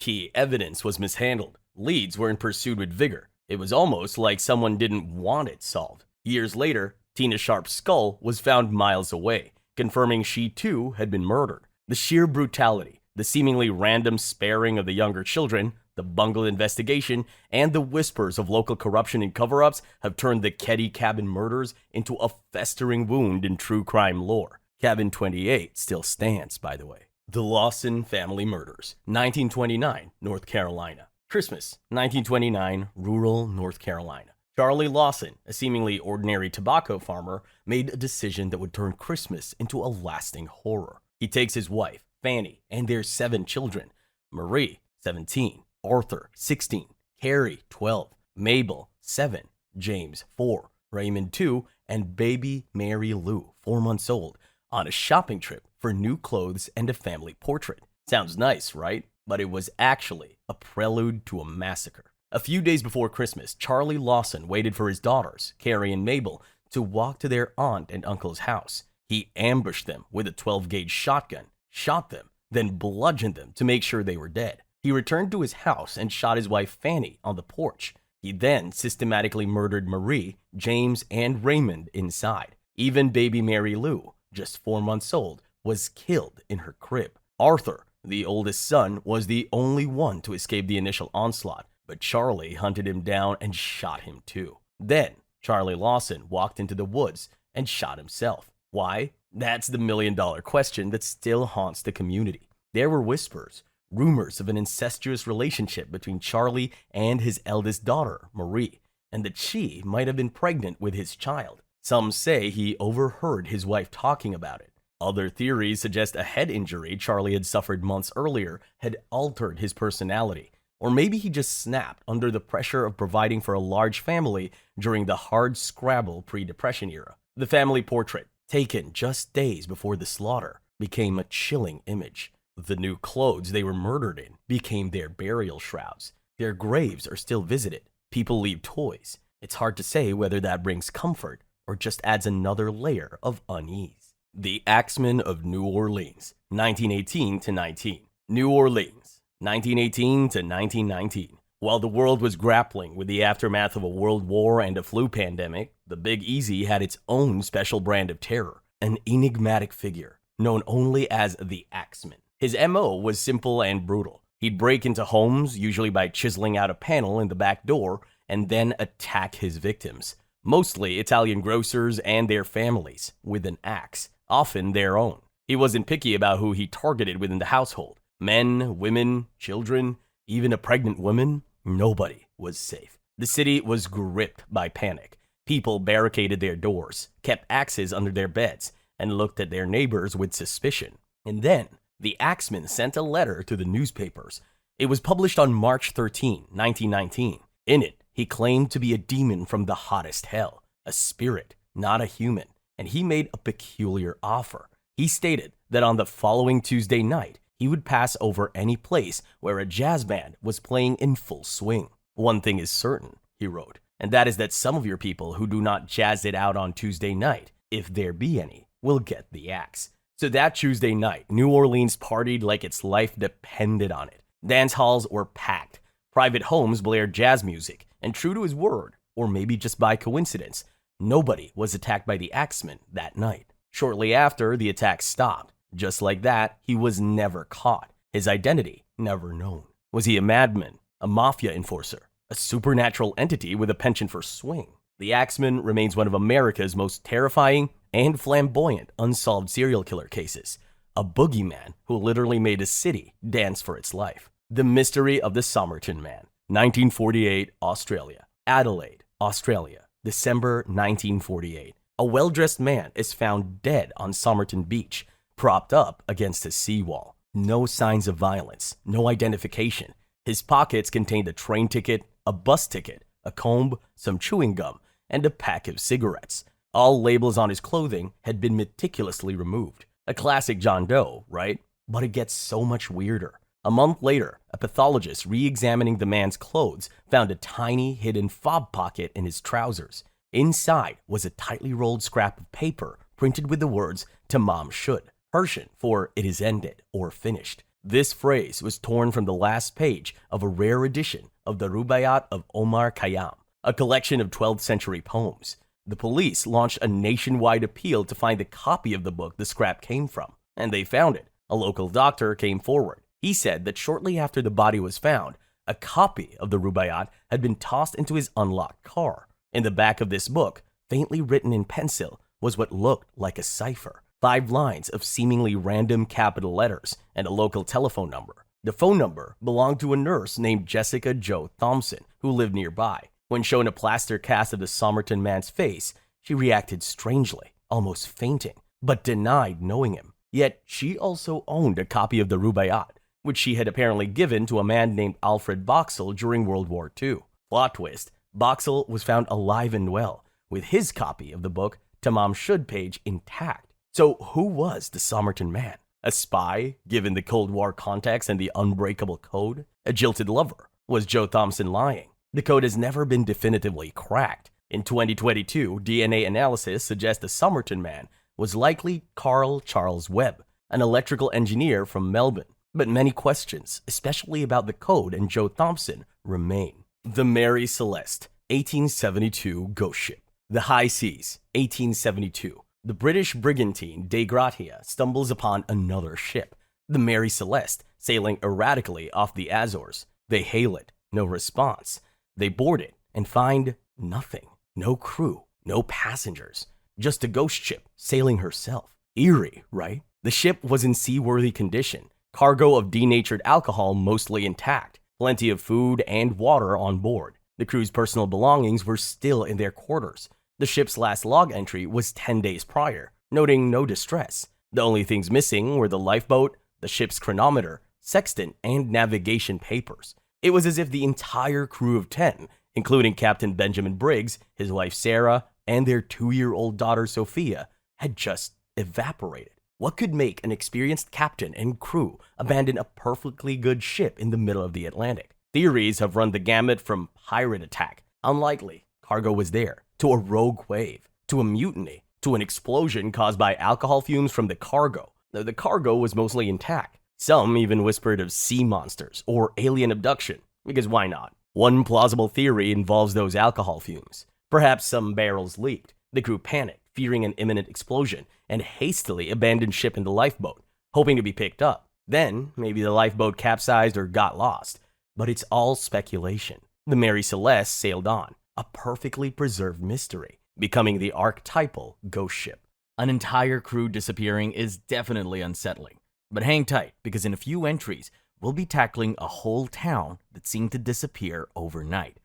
Key evidence was mishandled. Leads weren't pursued with vigor. It was almost like someone didn't want it solved. Years later, Tina Sharp's skull was found miles away, confirming she too had been murdered. The sheer brutality, the seemingly random sparing of the younger children, the bungled investigation, and the whispers of local corruption and cover-ups have turned the Keddy Cabin murders into a festering wound in true crime lore. Cabin 28 still stands, by the way. The Lawson Family Murders, 1929, North Carolina. Christmas, 1929, rural North Carolina. Charlie Lawson, a seemingly ordinary tobacco farmer, made a decision that would turn Christmas into a lasting horror. He takes his wife, Fanny, and their 7 children, Marie, 17, Arthur, 16, Carrie, 12, Mabel, 7, James, 4, Raymond, 2, and baby Mary Lou, 4 months old, on a shopping trip for new clothes and a family portrait. Sounds nice, right? But it was actually a prelude to a massacre. A few days before Christmas, Charlie Lawson waited for his daughters, Carrie and Mabel, to walk to their aunt and uncle's house. He ambushed them with a 12-gauge shotgun, shot them, then bludgeoned them to make sure they were dead. He returned to his house and shot his wife Fanny on the porch. He then systematically murdered Marie, James, and Raymond inside. Even baby Mary Lou, just 4 months old, was killed in her crib. Arthur, the oldest son, was the only one to escape the initial onslaught, but Charlie hunted him down and shot him too. Then, Charlie Lawson walked into the woods and shot himself. Why? That's the million-dollar question that still haunts the community. There were whispers, rumors of an incestuous relationship between Charlie and his eldest daughter, Marie, and that she might have been pregnant with his child. Some say he overheard his wife talking about it. Other theories suggest a head injury Charlie had suffered months earlier had altered his personality, or maybe he just snapped under the pressure of providing for a large family during the hard-scrabble pre-Depression era. The family portrait, taken just days before the slaughter, became a chilling image. The new clothes they were murdered in became their burial shrouds. Their graves are still visited. People leave toys. It's hard to say whether that brings comfort or just adds another layer of unease. The Axeman of New Orleans, 1918 to 19. New Orleans, 1918 to 1919. While the world was grappling with the aftermath of a world war and a flu pandemic, the Big Easy had its own special brand of terror, an enigmatic figure known only as the Axeman. His MO was simple and brutal. He'd break into homes, usually by chiseling out a panel in the back door, and then attack his victims, mostly Italian grocers and their families, with an axe, often their own. He wasn't picky about who he targeted within the household. Men, women, children, even a pregnant woman, nobody was safe. The city was gripped by panic. People barricaded their doors, kept axes under their beds, and looked at their neighbors with suspicion. And then, the Axeman sent a letter to the newspapers. It was published on March 13, 1919. In it, he claimed to be a demon from the hottest hell, a spirit, not a human, and he made a peculiar offer. He stated that on the following Tuesday night, he would pass over any place where a jazz band was playing in full swing. One thing is certain, he wrote, and that is that some of your people who do not jazz it out on Tuesday night, if there be any, will get the axe. So that Tuesday night, New Orleans partied like its life depended on it. Dance halls were packed. Private homes blared jazz music, and true to his word, or maybe just by coincidence, nobody was attacked by the Axeman that night. Shortly after, the attack stopped. Just like that, he was never caught. His identity never known. Was he a madman, a mafia enforcer, a supernatural entity with a penchant for swing? The Axeman remains one of America's most terrifying and flamboyant unsolved serial killer cases, a boogeyman who literally made a city dance for its life. The Mystery of the Somerton Man, 1948, Australia. Adelaide, Australia, December 1948. A well-dressed man is found dead on Somerton Beach, propped up against a seawall. No signs of violence, no identification. His pockets contained a train ticket, a bus ticket, a comb, some chewing gum, and a pack of cigarettes. All labels on his clothing had been meticulously removed. A classic John Doe, right? But it gets so much weirder. A month later, a pathologist re-examining the man's clothes found a tiny hidden fob pocket in his trousers. Inside was a tightly rolled scrap of paper printed with the words, "To Mom Should," Persian for "It is ended" or "finished." This phrase was torn from the last page of a rare edition of the Rubaiyat of Omar Khayyam, a collection of 12th century poems. The police launched a nationwide appeal to find the copy of the book the scrap came from, and they found it. A local doctor came forward. He said that shortly after the body was found, a copy of the Rubaiyat had been tossed into his unlocked car. In the back of this book, faintly written in pencil, was what looked like a cipher. 5 lines of seemingly random capital letters and a local telephone number. The phone number belonged to a nurse named Jessica Jo Thompson, who lived nearby. When shown a plaster cast of the Somerton man's face, she reacted strangely, almost fainting, but denied knowing him. Yet she also owned a copy of the Rubaiyat, which she had apparently given to a man named Alfred Boxall during World War II. Plot twist, Boxall was found alive and well, with his copy of the book To Mom Should page intact. So who was the Somerton man? A spy, given the Cold War context and the unbreakable code? A jilted lover? Was Joe Thompson lying? The code has never been definitively cracked. In 2022, DNA analysis suggests the Somerton man was likely Carl Charles Webb, an electrical engineer from Melbourne. But many questions, especially about the code and Joe Thompson, remain. The Mary Celeste, 1872 ghost ship. The High Seas, 1872. The British brigantine De Gratia stumbles upon another ship, the Mary Celeste, sailing erratically off the Azores. They hail it, no response. They board it and find nothing. No crew, no passengers. Just a ghost ship sailing herself. Eerie, right? The ship was in seaworthy condition. Cargo of denatured alcohol mostly intact. Plenty of food and water on board. The crew's personal belongings were still in their quarters. The ship's last log entry was 10 days prior, noting no distress. The only things missing were the lifeboat, the ship's chronometer, sextant, and navigation papers. It was as if the entire crew of 10, including Captain Benjamin Briggs, his wife Sarah, and their 2-year-old daughter Sophia, had just evaporated. What could make an experienced captain and crew abandon a perfectly good ship in the middle of the Atlantic? Theories have run the gamut from pirate attack, unlikely, cargo was there, to a rogue wave, to a mutiny, to an explosion caused by alcohol fumes from the cargo. The cargo was mostly intact. Some even whispered of sea monsters or alien abduction, because why not? One plausible theory involves those alcohol fumes. Perhaps some barrels leaked. The crew panicked, fearing an imminent explosion, and hastily abandoned ship in the lifeboat, hoping to be picked up. Then, maybe the lifeboat capsized or got lost. But it's all speculation. The Mary Celeste sailed on, a perfectly preserved mystery, becoming the archetypal ghost ship. An entire crew disappearing is definitely unsettling. But hang tight, because in a few entries, we'll be tackling a whole town that seemed to disappear overnight.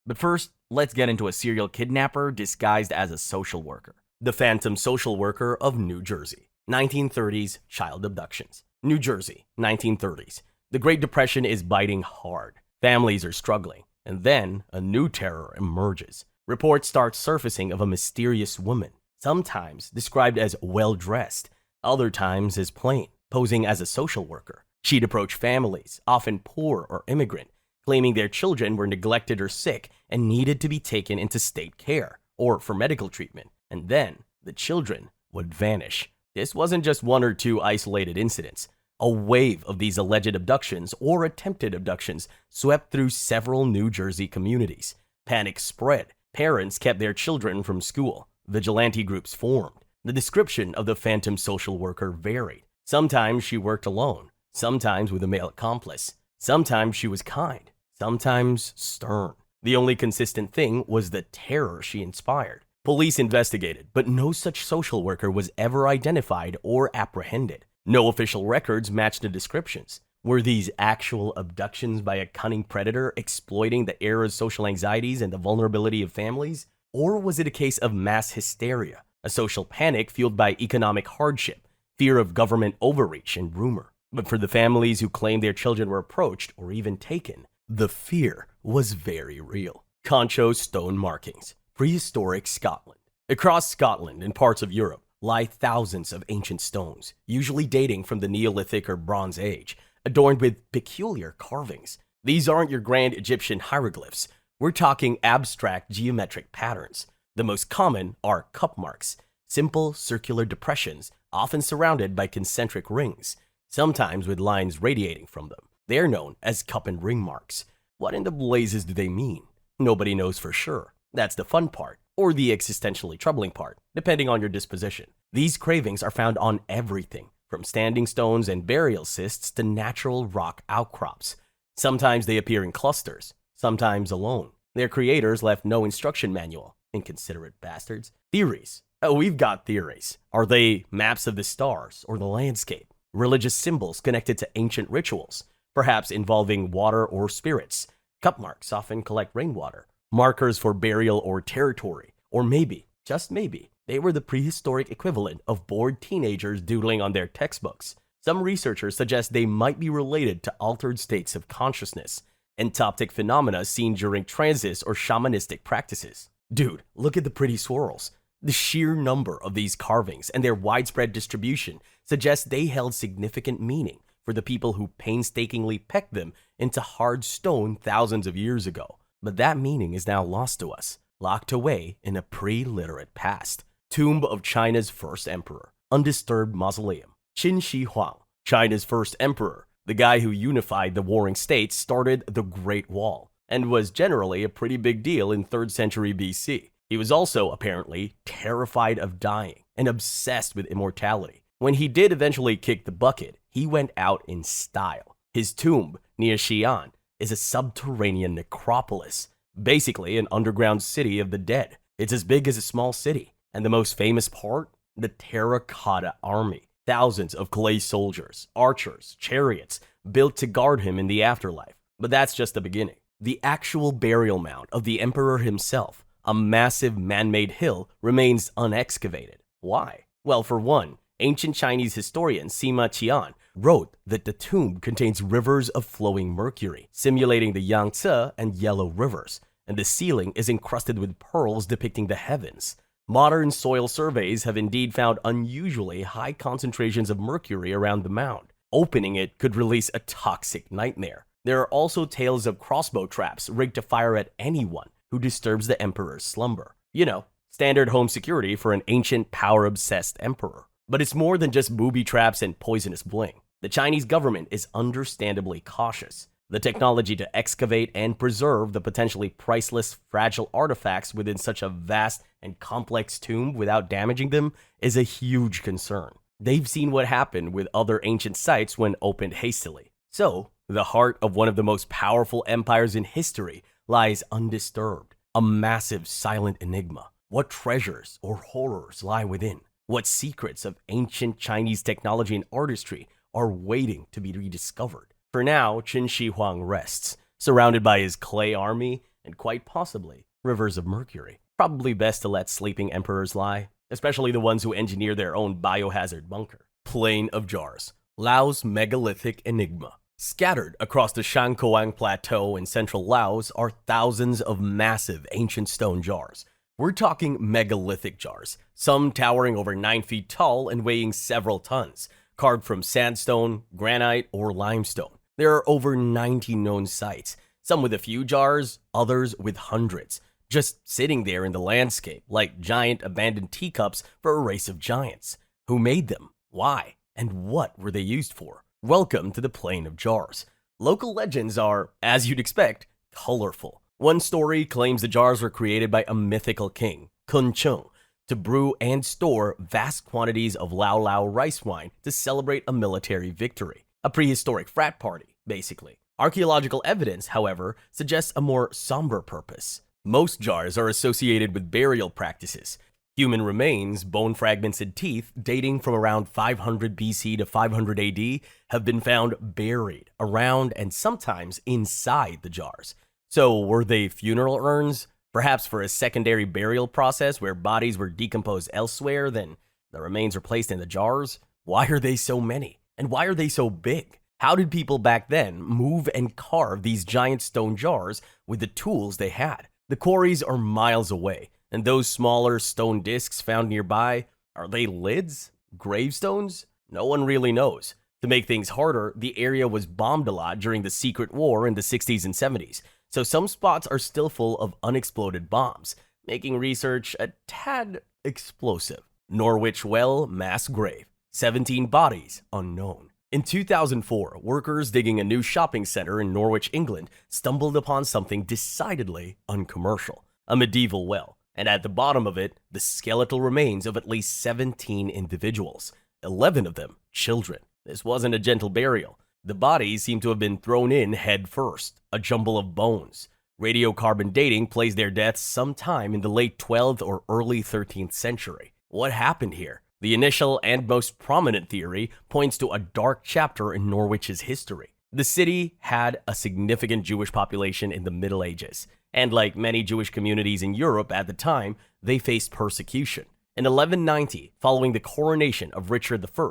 But first, let's get into a serial kidnapper disguised as a social worker. The Phantom Social Worker of New Jersey. 1930s child abductions. New Jersey, 1930s. The Great Depression is biting hard. Families are struggling. And then a new terror emerges. Reports start surfacing of a mysterious woman, sometimes described as well-dressed, other times as plain, posing as a social worker. She'd approach families, often poor or immigrant, claiming their children were neglected or sick and needed to be taken into state care or for medical treatment. And then the children would vanish. This wasn't just one or two isolated incidents. A wave of these alleged abductions or attempted abductions swept through several New Jersey communities. Panic spread. Parents kept their children from school. Vigilante groups formed. The description of the Phantom Social Worker varied. Sometimes she worked alone, sometimes with a male accomplice. Sometimes she was kind, sometimes stern. The only consistent thing was the terror she inspired. Police investigated, but no such social worker was ever identified or apprehended. No official records matched the descriptions. Were these actual abductions by a cunning predator exploiting the era's social anxieties and the vulnerability of families? Or was it a case of mass hysteria, a social panic fueled by economic hardship, fear of government overreach, and rumor? But for the families who claimed their children were approached or even taken, the fear was very real. Concho stone markings, prehistoric Scotland. Across Scotland and parts of Europe lie thousands of ancient stones, usually dating from the Neolithic or Bronze Age, adorned with peculiar carvings. These aren't your grand Egyptian hieroglyphs. We're talking abstract geometric patterns. The most common are cup marks, simple circular depressions, often surrounded by concentric rings, sometimes with lines radiating from them. They're known as cup and ring marks. What in the blazes do they mean? Nobody knows for sure. That's the fun part, or the existentially troubling part, depending on your disposition. These cravings are found on everything, from standing stones and burial cists to natural rock outcrops. Sometimes they appear in clusters, sometimes alone. Their creators left no instruction manual. Inconsiderate bastards. Theories. Oh, we've got theories. Are they maps of the stars or the landscape? Religious symbols connected to ancient rituals, perhaps involving water or spirits. Cup marks often collect rainwater. Markers for burial or territory. Or maybe, just maybe, they were the prehistoric equivalent of bored teenagers doodling on their textbooks. Some researchers suggest they might be related to altered states of consciousness, entoptic phenomena seen during transits or shamanistic practices. Dude, look at the pretty swirls. The sheer number of these carvings and their widespread distribution suggests they held significant meaning for the people who painstakingly pecked them into hard stone thousands of years ago. But that meaning is now lost to us, locked away in a pre-literate past. Tomb of China's first emperor, undisturbed mausoleum. Qin Shi Huang, China's first emperor, the guy who unified the warring states, started the Great Wall, and was generally a pretty big deal in 3rd century BC. He was also, apparently, terrified of dying and obsessed with immortality. When he did eventually kick the bucket, he went out in style. His tomb, near Xi'an, is a subterranean necropolis, basically an underground city of the dead. It's as big as a small city. And the most famous part? The Terracotta Army. Thousands of clay soldiers, archers, chariots, built to guard him in the afterlife. But that's just the beginning. The actual burial mound of the emperor himself, a massive man-made hill, remains unexcavated. Why? Well, for one, ancient Chinese historian Sima Qian wrote that the tomb contains rivers of flowing mercury, simulating the Yangtze and Yellow rivers, and the ceiling is encrusted with pearls depicting the heavens. Modern soil surveys have indeed found unusually high concentrations of mercury around the mound. Opening it could release a toxic nightmare. There are also tales of crossbow traps rigged to fire at anyone who disturbs the emperor's slumber. You know, standard home security for an ancient, power-obsessed emperor. But it's more than just booby traps and poisonous bling. The Chinese government is understandably cautious. The technology to excavate and preserve the potentially priceless, fragile artifacts within such a vast and complex tomb without damaging them is a huge concern. They've seen what happened with other ancient sites when opened hastily. So, the heart of one of the most powerful empires in history lies undisturbed, a massive silent enigma. What treasures or horrors lie within? What secrets of ancient Chinese technology and artistry are waiting to be rediscovered? For now, Qin Shi Huang rests, surrounded by his clay army and quite possibly rivers of mercury. Probably best to let sleeping emperors lie, especially the ones who engineer their own biohazard bunker. Plain of Jars, Laos megalithic enigma. Scattered across the Shankoang Plateau in central Laos are thousands of massive ancient stone jars. We're talking megalithic jars, some towering over 9 feet tall and weighing several tons, carved from sandstone, granite, or limestone. There are over 90 known sites, some with a few jars, others with hundreds, just sitting there in the landscape like giant abandoned teacups for a race of giants. Who made them? Why? And what were they used for? Welcome to the Plain of Jars. Local legends are, as you'd expect, colorful. One story claims the jars were created by a mythical king, Kun Chung, to brew and store vast quantities of Lao Lao rice wine to celebrate a military victory. A prehistoric frat party, basically. Archaeological evidence, however, suggests a more somber purpose. Most jars are associated with burial practices, Human remains, bone fragments, and teeth dating from around 500 BC to 500 AD have been found buried around and sometimes inside the jars. So were they funeral urns? Perhaps for a secondary burial process where bodies were decomposed elsewhere, then the remains are placed in the jars? Why are they so many? And why are they so big? How did people back then move and carve these giant stone jars with the tools they had? The quarries are miles away, and those smaller stone discs found nearby, are they lids? Gravestones? No one really knows. To make things harder, the area was bombed a lot during the Secret War in the 60s and 70s, so some spots are still full of unexploded bombs, making research a tad explosive. Norwich Well mass grave. 17 bodies unknown. In 2004, workers digging a new shopping center in Norwich, England, stumbled upon something decidedly uncommercial, a medieval well, and at the bottom of it, the skeletal remains of at least 17 individuals, 11 of them children. This wasn't a gentle burial. The bodies seem to have been thrown in head first, a jumble of bones. Radiocarbon dating placed their deaths sometime in the late 12th or early 13th century. What happened here? The initial and most prominent theory points to a dark chapter in Norwich's history. The city had a significant Jewish population in the Middle Ages, and like many Jewish communities in Europe at the time, they faced persecution. In 1190, following the coronation of Richard I,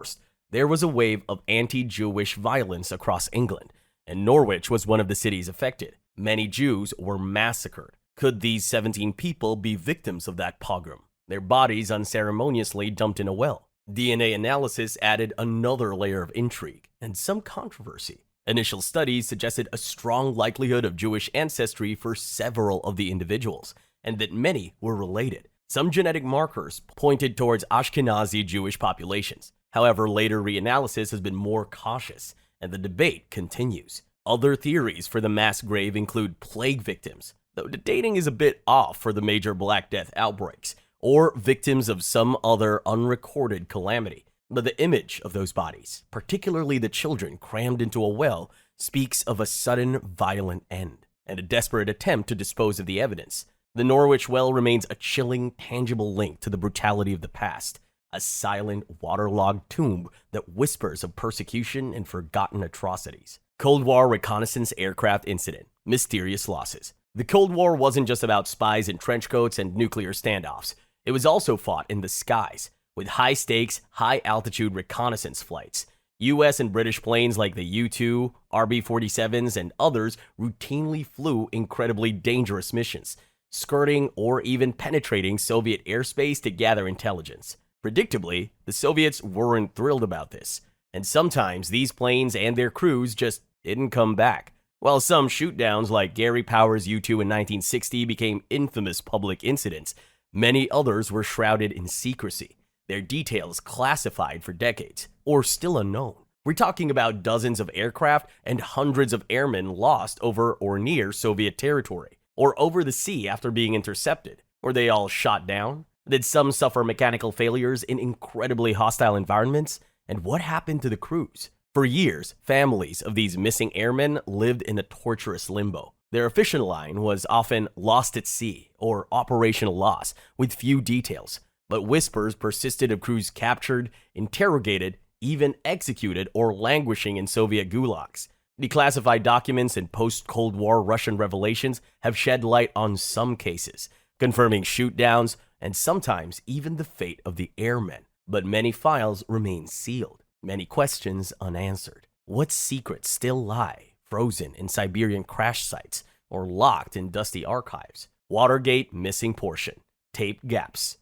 there was a wave of anti-Jewish violence across England, and Norwich was one of the cities affected. Many Jews were massacred. Could these 17 people be victims of that pogrom? Their bodies unceremoniously dumped in a well. DNA analysis added another layer of intrigue and some controversy. Initial studies suggested a strong likelihood of Jewish ancestry for several of the individuals, and that many were related. Some genetic markers pointed towards Ashkenazi Jewish populations. However, later reanalysis has been more cautious, and the debate continues. Other theories for the mass grave include plague victims, though the dating is a bit off for the major Black Death outbreaks, or victims of some other unrecorded calamity. But the image of those bodies, particularly the children crammed into a well, speaks of a sudden violent end and a desperate attempt to dispose of the evidence. The Norwich Well remains a chilling, tangible link to the brutality of the past, a silent, waterlogged tomb that whispers of persecution and forgotten atrocities. Cold War reconnaissance aircraft incident, mysterious losses. The Cold War wasn't just about spies in trench coats and nuclear standoffs. It was also fought in the skies, with high-stakes, high-altitude reconnaissance flights. US and British planes like the U-2, RB-47s, and others routinely flew incredibly dangerous missions, skirting or even penetrating Soviet airspace to gather intelligence. Predictably, the Soviets weren't thrilled about this, and sometimes these planes and their crews just didn't come back. While some shootdowns like Gary Power's U-2 in 1960 became infamous public incidents, many others were shrouded in secrecy, their details classified for decades, or still unknown. We're talking about dozens of aircraft and hundreds of airmen lost over or near Soviet territory, or over the sea after being intercepted. Were they all shot down? Did some suffer mechanical failures in incredibly hostile environments? And what happened to the crews? For years, families of these missing airmen lived in a torturous limbo. Their official line was often lost at sea or operational loss, with few details. But whispers persisted of crews captured, interrogated, even executed, or languishing in Soviet gulags. Declassified documents and post-Cold War Russian revelations have shed light on some cases, confirming shootdowns and sometimes even the fate of the airmen. But many files remain sealed, many questions unanswered. What secrets still lie frozen in Siberian crash sites or locked in dusty archives? Watergate missing portion. Tape gaps.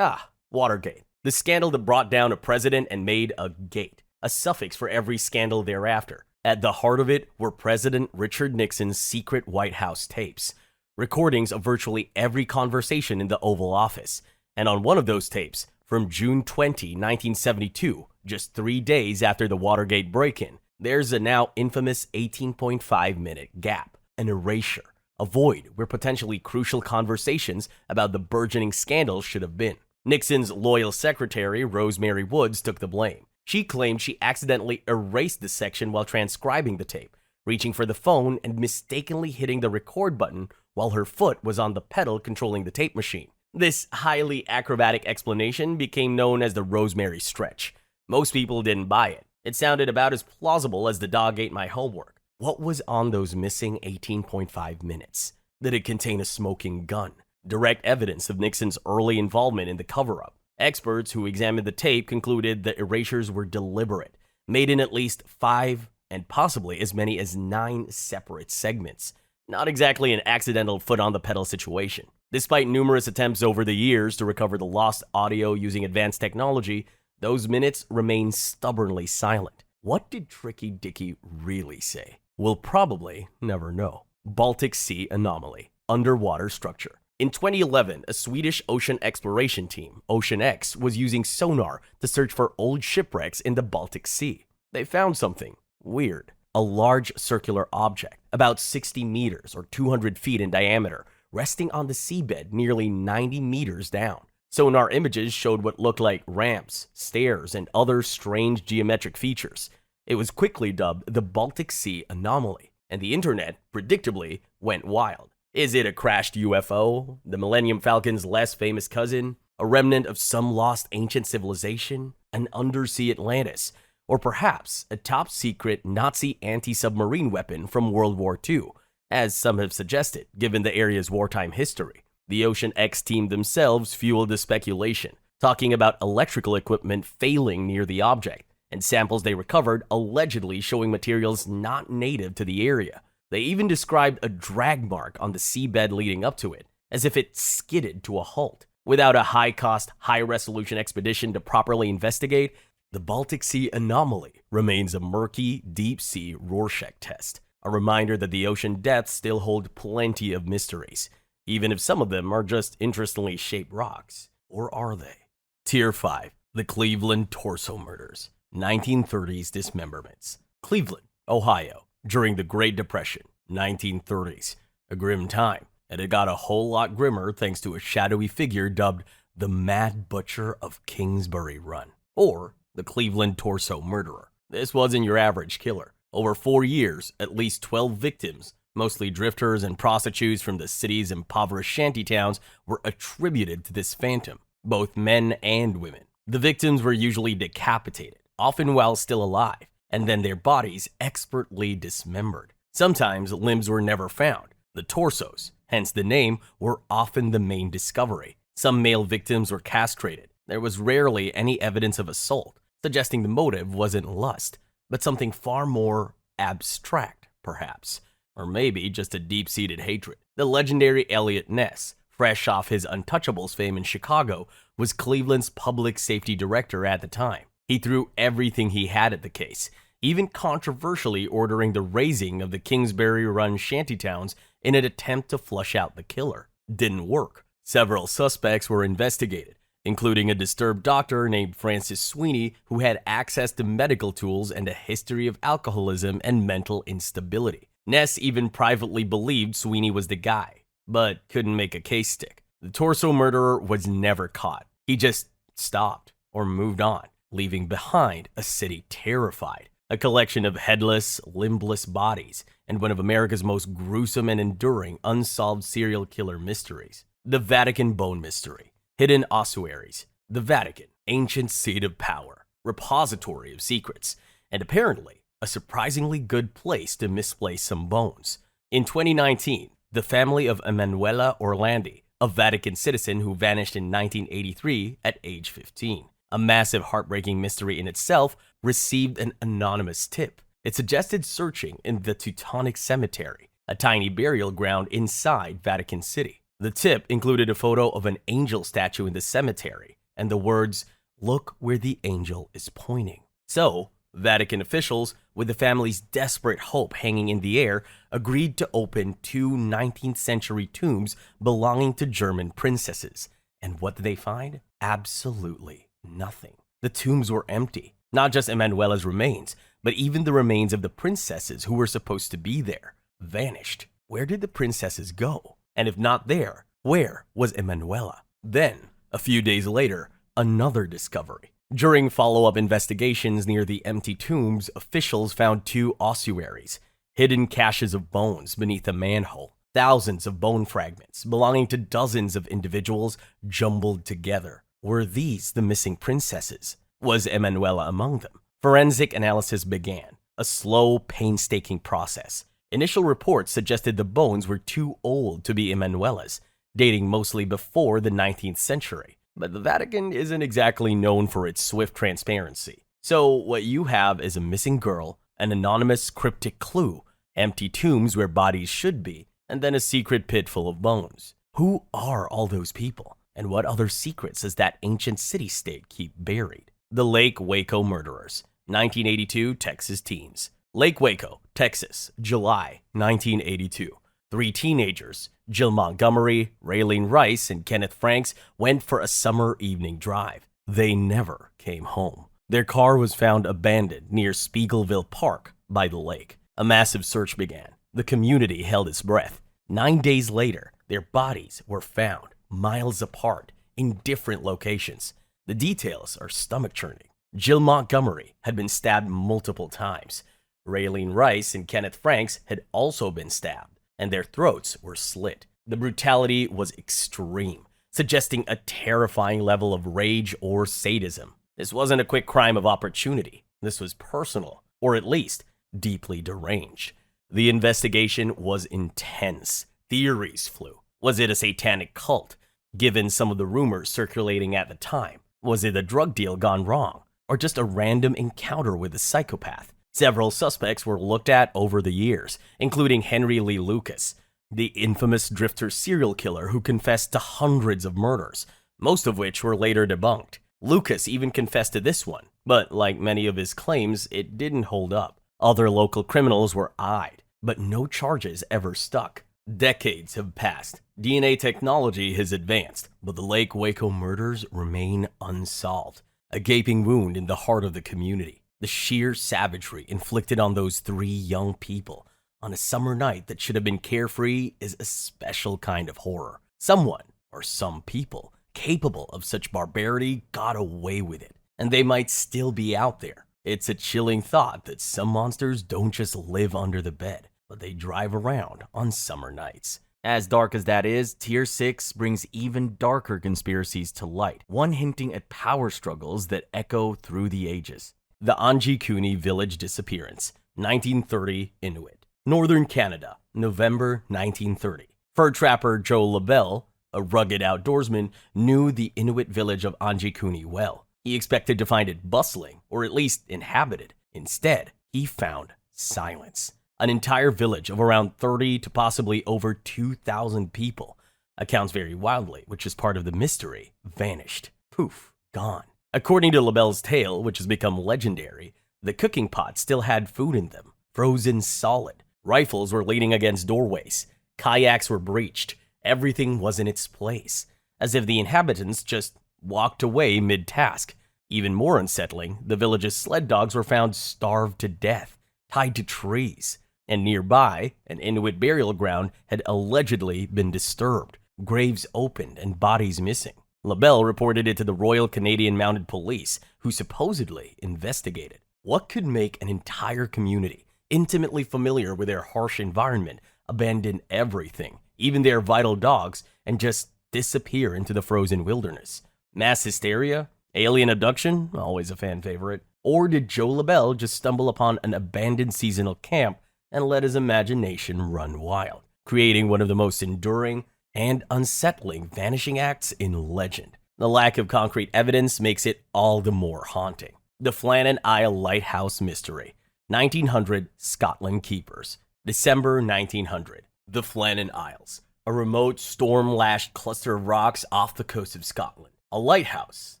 Watergate. The scandal that brought down a president and made a gate, a suffix for every scandal thereafter. At the heart of it were President Richard Nixon's secret White House tapes, recordings of virtually every conversation in the Oval Office. And on one of those tapes, from June 20, 1972, just 3 days after the Watergate break-in, there's a now infamous 18.5-minute gap, an erasure, a void where potentially crucial conversations about the burgeoning scandal should have been. Nixon's loyal secretary, Rosemary Woods, took the blame. She claimed she accidentally erased the section while transcribing the tape, reaching for the phone and mistakenly hitting the record button while her foot was on the pedal controlling the tape machine. This highly acrobatic explanation became known as the Rosemary Stretch. Most people didn't buy it. It sounded about as plausible as the dog ate my homework. What was on those missing 18.5 minutes? Did it contain a smoking gun? Direct evidence of Nixon's early involvement in the cover-up. Experts who examined the tape concluded the erasures were deliberate, made in at least 5 and possibly as many as 9 separate segments. Not exactly an accidental foot on the pedal situation. Despite numerous attempts over the years to recover the lost audio using advanced technology, those minutes remain stubbornly silent. What did Tricky Dicky really say? We'll probably never know. Baltic Sea Anomaly. Underwater structure. In 2011, a Swedish ocean exploration team, Ocean X, was using sonar to search for old shipwrecks in the Baltic Sea. They found something weird. A large circular object, about 60 meters or 200 feet in diameter, resting on the seabed nearly 90 meters down. Sonar images showed what looked like ramps, stairs, and other strange geometric features. It was quickly dubbed the Baltic Sea Anomaly, and the internet, predictably, went wild. Is it a crashed UFO, the Millennium Falcon's less famous cousin, a remnant of some lost ancient civilization, an undersea Atlantis, or perhaps a top-secret Nazi anti-submarine weapon from World War II, as some have suggested, given the area's wartime history? The Ocean X team themselves fueled the speculation, talking about electrical equipment failing near the object, and samples they recovered allegedly showing materials not native to the area. They even described a drag mark on the seabed leading up to it, as if it skidded to a halt. Without a high-cost, high-resolution expedition to properly investigate, the Baltic Sea Anomaly remains a murky, deep-sea Rorschach test, a reminder that the ocean depths still hold plenty of mysteries, even if some of them are just interestingly shaped rocks. Or are they? Tier 5. The Cleveland Torso Murders. 1930s Dismemberments. Cleveland, Ohio. During the Great Depression, 1930s. A grim time, and it got a whole lot grimmer thanks to a shadowy figure dubbed the Mad Butcher of Kingsbury Run, or the Cleveland Torso Murderer. This wasn't your average killer. Over 4 years, at least 12 victims, mostly drifters and prostitutes from the city's impoverished shantytowns, were attributed to this phantom, both men and women. The victims were usually decapitated, often while still alive, and then their bodies expertly dismembered. Sometimes limbs were never found. The torsos, hence the name, were often the main discovery. Some male victims were castrated. There was rarely any evidence of assault, suggesting the motive wasn't lust, but something far more abstract, perhaps. Or maybe just a deep-seated hatred. The legendary Elliot Ness, fresh off his Untouchables fame in Chicago, was Cleveland's public safety director at the time. He threw everything he had at the case, even controversially ordering the razing of the Kingsbury Run shantytowns in an attempt to flush out the killer. Didn't work. Several suspects were investigated, including a disturbed doctor named Francis Sweeney who had access to medical tools and a history of alcoholism and mental instability. Ness even privately believed Sweeney was the guy, but couldn't make a case stick. The torso murderer was never caught. He just stopped or moved on, leaving behind a city terrified, a collection of headless, limbless bodies, and one of America's most gruesome and enduring unsolved serial killer mysteries. The Vatican Bone Mystery. Hidden ossuaries. The Vatican, ancient seat of power, repository of secrets, and apparently a surprisingly good place to misplace some bones. In 2019, the family of Emanuela Orlandi, a Vatican citizen who vanished in 1983 at age 15, a massive heartbreaking mystery in itself, received an anonymous tip. It suggested searching in the Teutonic Cemetery, a tiny burial ground inside Vatican City. The tip included a photo of an angel statue in the cemetery and the words, "Look where the angel is pointing." So, Vatican officials, with the family's desperate hope hanging in the air, agreed to open 2 19th century tombs belonging to German princesses. And what did they find? Absolutely nothing. The tombs were empty. Not just Emanuela's remains, but even the remains of the princesses who were supposed to be there vanished. Where did the princesses go? And if not there, where was Emanuela? Then, a few days later, another discovery. During follow-up investigations near the empty tombs, officials found 2 ossuaries, hidden caches of bones beneath a manhole. Thousands of bone fragments belonging to dozens of individuals jumbled together. Were these the missing princesses? Was Emanuela among them? Forensic analysis began, a slow, painstaking process. Initial reports suggested the bones were too old to be Emanuela's, dating mostly before the 19th century. But the Vatican isn't exactly known for its swift transparency. So what you have is a missing girl, an anonymous cryptic clue, empty tombs where bodies should be, and then a secret pit full of bones. Who are all those people? And what other secrets does that ancient city-state keep buried? The Lake Waco Murderers, 1982 Texas teens. Lake Waco, Texas, July 1982. 3 teenagers, Jill Montgomery, Raylene Rice, and Kenneth Franks, went for a summer evening drive. They never came home. Their car was found abandoned near Spiegelville Park by the lake. A massive search began. The community held its breath. 9 days later, their bodies were found miles apart in different locations. The details are stomach-churning. Jill Montgomery had been stabbed multiple times. Raylene Rice and Kenneth Franks had also been stabbed, and their throats were slit. The brutality was extreme, suggesting a terrifying level of rage or sadism. This wasn't a quick crime of opportunity. This was personal, or at least deeply deranged. The investigation was intense. Theories flew. Was it a satanic cult? Given some of the rumors circulating at the time, was it a drug deal gone wrong, or just a random encounter with a psychopath? Several suspects were looked at over the years, including Henry Lee Lucas, the infamous drifter serial killer who confessed to hundreds of murders, most of which were later debunked. Lucas even confessed to this one, but like many of his claims, it didn't hold up. Other local criminals were eyed, but no charges ever stuck. Decades have passed. DNA technology has advanced, but the Lake Waco murders remain unsolved. A gaping wound in the heart of the community. The sheer savagery inflicted on those 3 young people on a summer night that should have been carefree is a special kind of horror. Someone, or some people, capable of such barbarity got away with it, and they might still be out there. It's a chilling thought that some monsters don't just live under the bed, but they drive around on summer nights. As dark as that is, Tier 6 brings even darker conspiracies to light, one hinting at power struggles that echo through the ages. The Anjikuni Village Disappearance, 1930 Inuit. Northern Canada, November 1930. Fur trapper Joe LaBelle, a rugged outdoorsman, knew the Inuit village of Anjikuni well. He expected to find it bustling, or at least inhabited. Instead, he found silence. An entire village of around 30 to possibly over 2,000 people, accounts vary wildly, which is part of the mystery, vanished. Poof, gone. According to LaBelle's tale, which has become legendary, the cooking pots still had food in them, frozen solid. Rifles were leaning against doorways. Kayaks were breached. Everything was in its place, as if the inhabitants just walked away mid-task. Even more unsettling, the village's sled dogs were found starved to death, tied to trees. And nearby, an Inuit burial ground had allegedly been disturbed, graves opened and bodies missing. LaBelle reported it to the Royal Canadian Mounted Police, who supposedly investigated. What could make an entire community, intimately familiar with their harsh environment, abandon everything, even their vital dogs, and just disappear into the frozen wilderness? Mass hysteria? Alien abduction? Always a fan favorite. Or did Joe LaBelle just stumble upon an abandoned seasonal camp and let his imagination run wild, creating one of the most enduring and unsettling vanishing acts in legend? The lack of concrete evidence makes it all the more haunting. The Flannan Isle Lighthouse Mystery, 1900 Scotland Keepers, December 1900. The Flannan Isles, a remote storm-lashed cluster of rocks off the coast of Scotland. A lighthouse,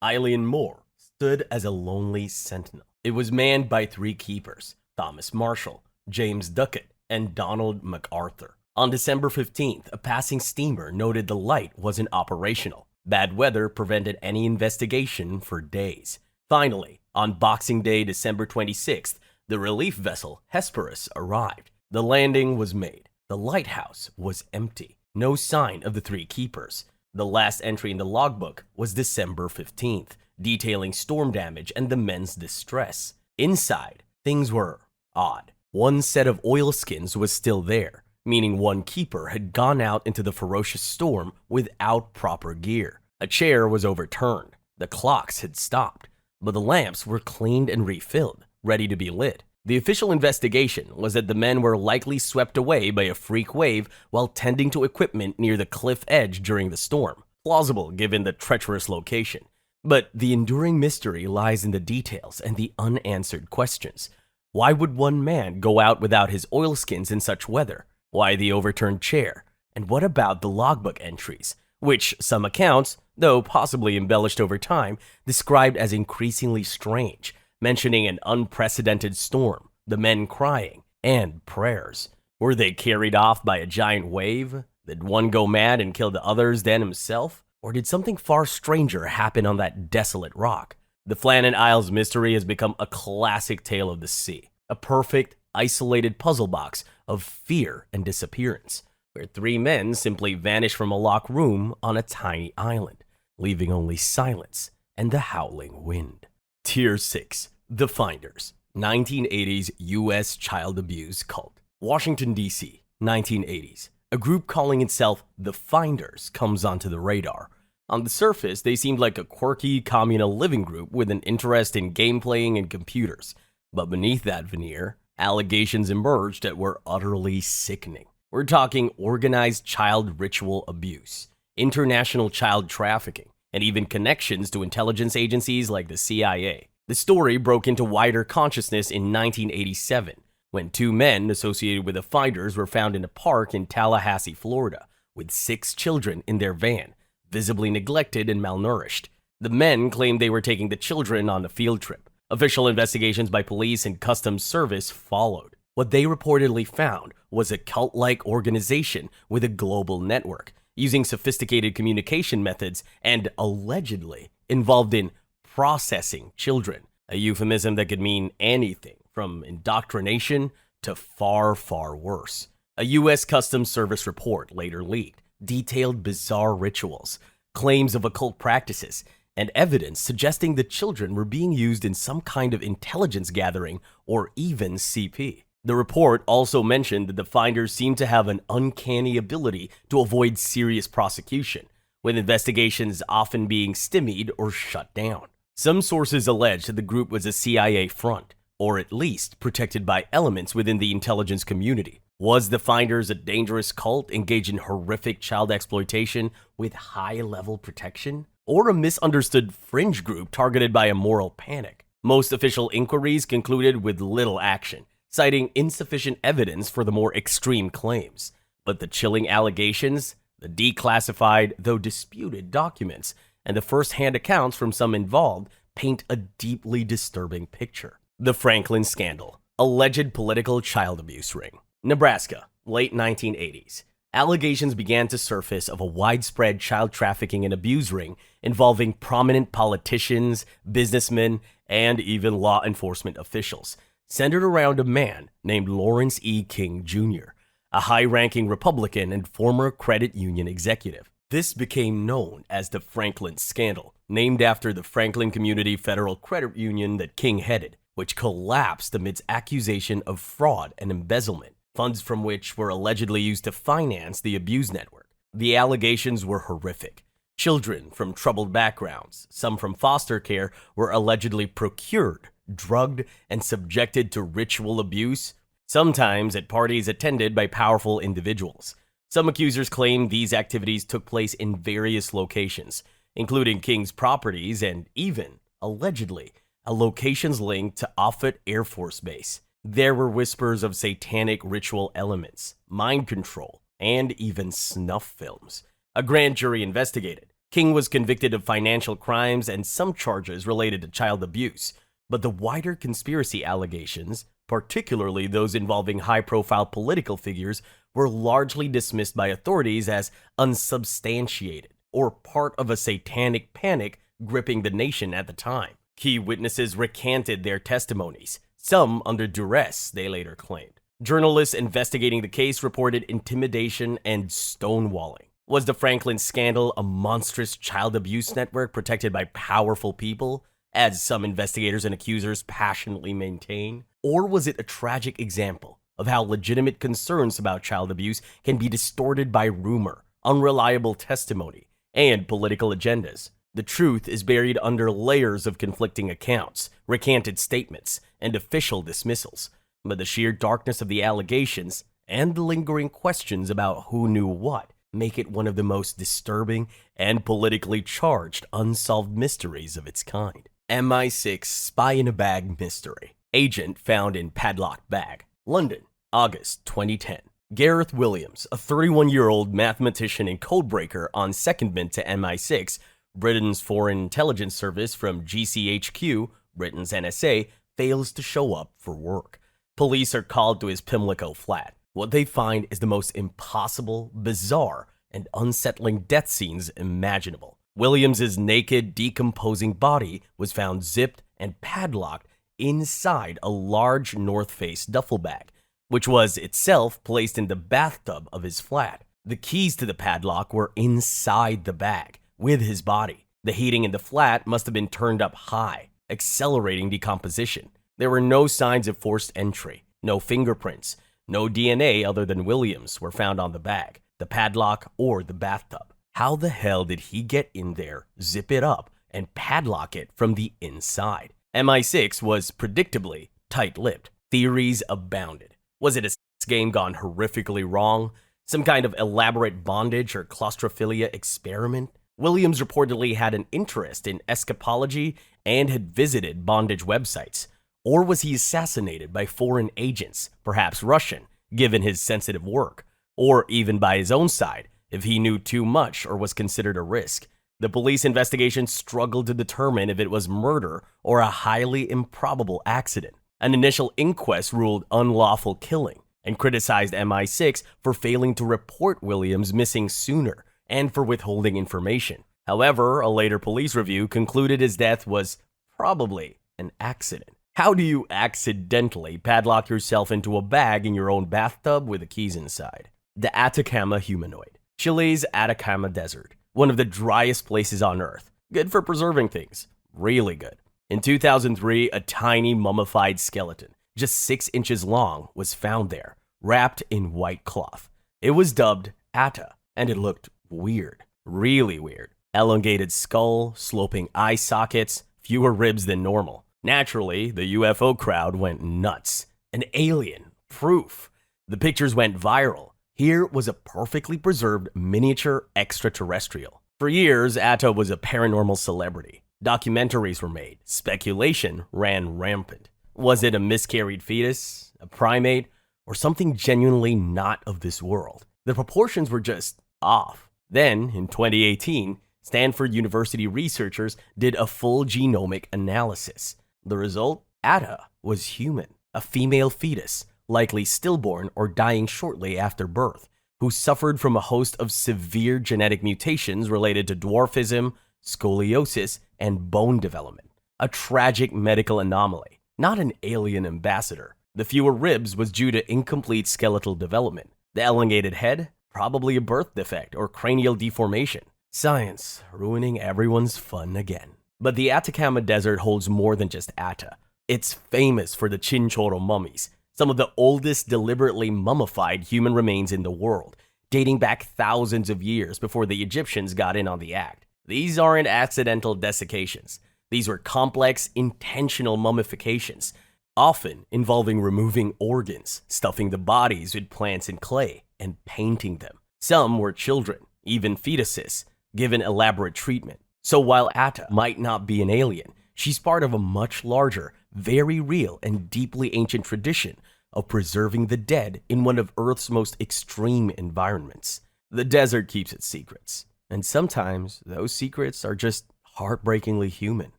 Eilean Moor, stood as a lonely sentinel. It was manned by 3 keepers, Thomas Marshall, James Duckett, and Donald MacArthur. On December 15th, a passing steamer noted the light wasn't operational. Bad weather prevented any investigation for days. Finally, on Boxing Day, December 26th, the relief vessel Hesperus arrived. The landing was made. The lighthouse was empty. No sign of the 3 keepers. The last entry in the logbook was December 15th, detailing storm damage and the men's distress. Inside, things were odd. One set of oilskins was still there, meaning one keeper had gone out into the ferocious storm without proper gear. A chair was overturned, the clocks had stopped, but the lamps were cleaned and refilled, ready to be lit. The official investigation was that the men were likely swept away by a freak wave while tending to equipment near the cliff edge during the storm. Plausible given the treacherous location. But the enduring mystery lies in the details and the unanswered questions. Why would one man go out without his oilskins in such weather? Why the overturned chair? And what about the logbook entries, which some accounts, though possibly embellished over time, described as increasingly strange, mentioning an unprecedented storm, the men crying, and prayers? Were they carried off by a giant wave? Did one go mad and kill the others, then himself? Or did something far stranger happen on that desolate rock? The Flannan Isles mystery has become a classic tale of the sea, a perfect, isolated puzzle box of fear and disappearance, where three men simply vanish from a locked room on a tiny island, leaving only silence and the howling wind. Tier 6. The Finders, 1980s U.S. child abuse cult. Washington, D.C., 1980s. A group calling itself The Finders comes onto the radar. On the surface, they seemed like a quirky communal living group with an interest in game playing and computers. But beneath that veneer, allegations emerged that were utterly sickening. We're talking organized child ritual abuse, international child trafficking, and even connections to intelligence agencies like the CIA. The story broke into wider consciousness in 1987, when two men associated with the Finders were found in a park in Tallahassee, Florida, with 6 children in their van, visibly neglected and malnourished. The men claimed they were taking the children on a field trip. Official investigations by police and customs service followed. What they reportedly found was a cult-like organization with a global network, using sophisticated communication methods and allegedly involved in processing children, a euphemism that could mean anything from indoctrination to far, far worse. A U.S. Customs Service report later leaked detailed bizarre rituals, claims of occult practices, and evidence suggesting the children were being used in some kind of intelligence gathering or even CP. The report also mentioned that the Finders seemed to have an uncanny ability to avoid serious prosecution, with investigations often being stymied or shut down. Some sources allege that the group was a CIA front, or at least protected by elements within the intelligence community. Was the Finders a dangerous cult engaged in horrific child exploitation with high-level protection? Or a misunderstood fringe group targeted by a moral panic? Most official inquiries concluded with little action, citing insufficient evidence for the more extreme claims. But the chilling allegations, the declassified, though disputed documents, and the first-hand accounts from some involved paint a deeply disturbing picture. The Franklin Scandal, alleged political child abuse ring. Nebraska, late 1980s. Allegations began to surface of a widespread child trafficking and abuse ring involving prominent politicians, businessmen, and even law enforcement officials, centered around a man named Lawrence E. King Jr., a high-ranking Republican and former credit union executive. This became known as the Franklin Scandal, named after the Franklin Community Federal Credit Union that King headed, which collapsed amidst accusation of fraud and embezzlement, funds from which were allegedly used to finance the abuse network. The allegations were horrific. Children from troubled backgrounds, some from foster care, were allegedly procured, drugged, and subjected to ritual abuse, sometimes at parties attended by powerful individuals. Some accusers claim these activities took place in various locations, including King's properties and even, allegedly, locations linked to Offutt Air Force Base. There were whispers of satanic ritual elements, mind control, and even snuff films. A grand jury investigated. King was convicted of financial crimes and some charges related to child abuse, but the wider conspiracy allegations, particularly those involving high-profile political figures, were largely dismissed by authorities as unsubstantiated or part of a satanic panic gripping the nation at the time. Key witnesses recanted their testimonies, some under duress, they later claimed. Journalists investigating the case reported intimidation and stonewalling. Was the Franklin Scandal a monstrous child abuse network protected by powerful people, as some investigators and accusers passionately maintain? Or was it a tragic example of how legitimate concerns about child abuse can be distorted by rumor, unreliable testimony, and political agendas. The truth is buried under layers of conflicting accounts, recanted statements, and official dismissals. But the sheer darkness of the allegations and the lingering questions about who knew what make it one of the most disturbing and politically charged unsolved mysteries of its kind. MI6 Spy in a Bag Mystery. Agent found in padlocked bag. London, August 2010. Gareth Williams, a 31-year-old mathematician and codebreaker on secondment to MI6, Britain's Foreign Intelligence Service from GCHQ, Britain's NSA, fails to show up for work. Police are called to his Pimlico flat. What they find is the most impossible, bizarre, and unsettling death scenes imaginable. Williams's naked, decomposing body was found zipped and padlocked inside a large North Face duffel bag, which was itself placed in the bathtub of his flat. The keys to the padlock were inside the bag, with his body. The heating in the flat must have been turned up high, accelerating decomposition. There were no signs of forced entry, no fingerprints, no DNA other than Williams were found on the bag, the padlock, or the bathtub. How the hell did he get in there, zip it up, and padlock it from the inside? MI6 was predictably tight-lipped. Theories abounded. Was it a sex game gone horrifically wrong? Some kind of elaborate bondage or claustrophilia experiment? Williams reportedly had an interest in escapology and had visited bondage websites. Or was he assassinated by foreign agents, perhaps Russian, given his sensitive work? Or even by his own side, if he knew too much or was considered a risk? The police investigation struggled to determine if it was murder or a highly improbable accident. An initial inquest ruled unlawful killing and criticized MI6 for failing to report Williams missing sooner and for withholding information. However, a later police review concluded his death was probably an accident. How do you accidentally padlock yourself into a bag in your own bathtub with the keys inside? The Atacama humanoid. Chile's Atacama Desert, one of the driest places on Earth. Good for preserving things. Really good. In 2003, a tiny mummified skeleton, just 6 inches long, was found there, wrapped in white cloth. It was dubbed Atta, and it looked weird. Really weird. Elongated skull, sloping eye sockets, fewer ribs than normal. Naturally, the UFO crowd went nuts. An alien. Proof. The pictures went viral. Here was a perfectly preserved miniature extraterrestrial. For years, Atta was a paranormal celebrity. Documentaries were made. Speculation ran rampant. Was it a miscarried fetus, a primate, or something genuinely not of this world? The proportions were just off. Then, in 2018, Stanford University researchers did a full genomic analysis. The result? Atta was human, a female fetus, likely stillborn or dying shortly after birth, who suffered from a host of severe genetic mutations related to dwarfism, scoliosis, and bone development. A tragic medical anomaly, not an alien ambassador. The fewer ribs was due to incomplete skeletal development. The elongated head? Probably a birth defect or cranial deformation. Science ruining everyone's fun again. But the Atacama Desert holds more than just Atta. It's famous for the Chinchorro mummies, some of the oldest deliberately mummified human remains in the world, dating back thousands of years before the Egyptians got in on the act. These aren't accidental desiccations. These were complex, intentional mummifications, often involving removing organs, stuffing the bodies with plants and clay, and painting them. Some were children, even fetuses, given elaborate treatment. So while Atta might not be an alien, she's part of a much larger, very real and deeply ancient tradition of preserving the dead in one of Earth's most extreme environments. The desert keeps its secrets, and sometimes those secrets are just heartbreakingly human,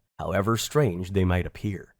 however strange they might appear.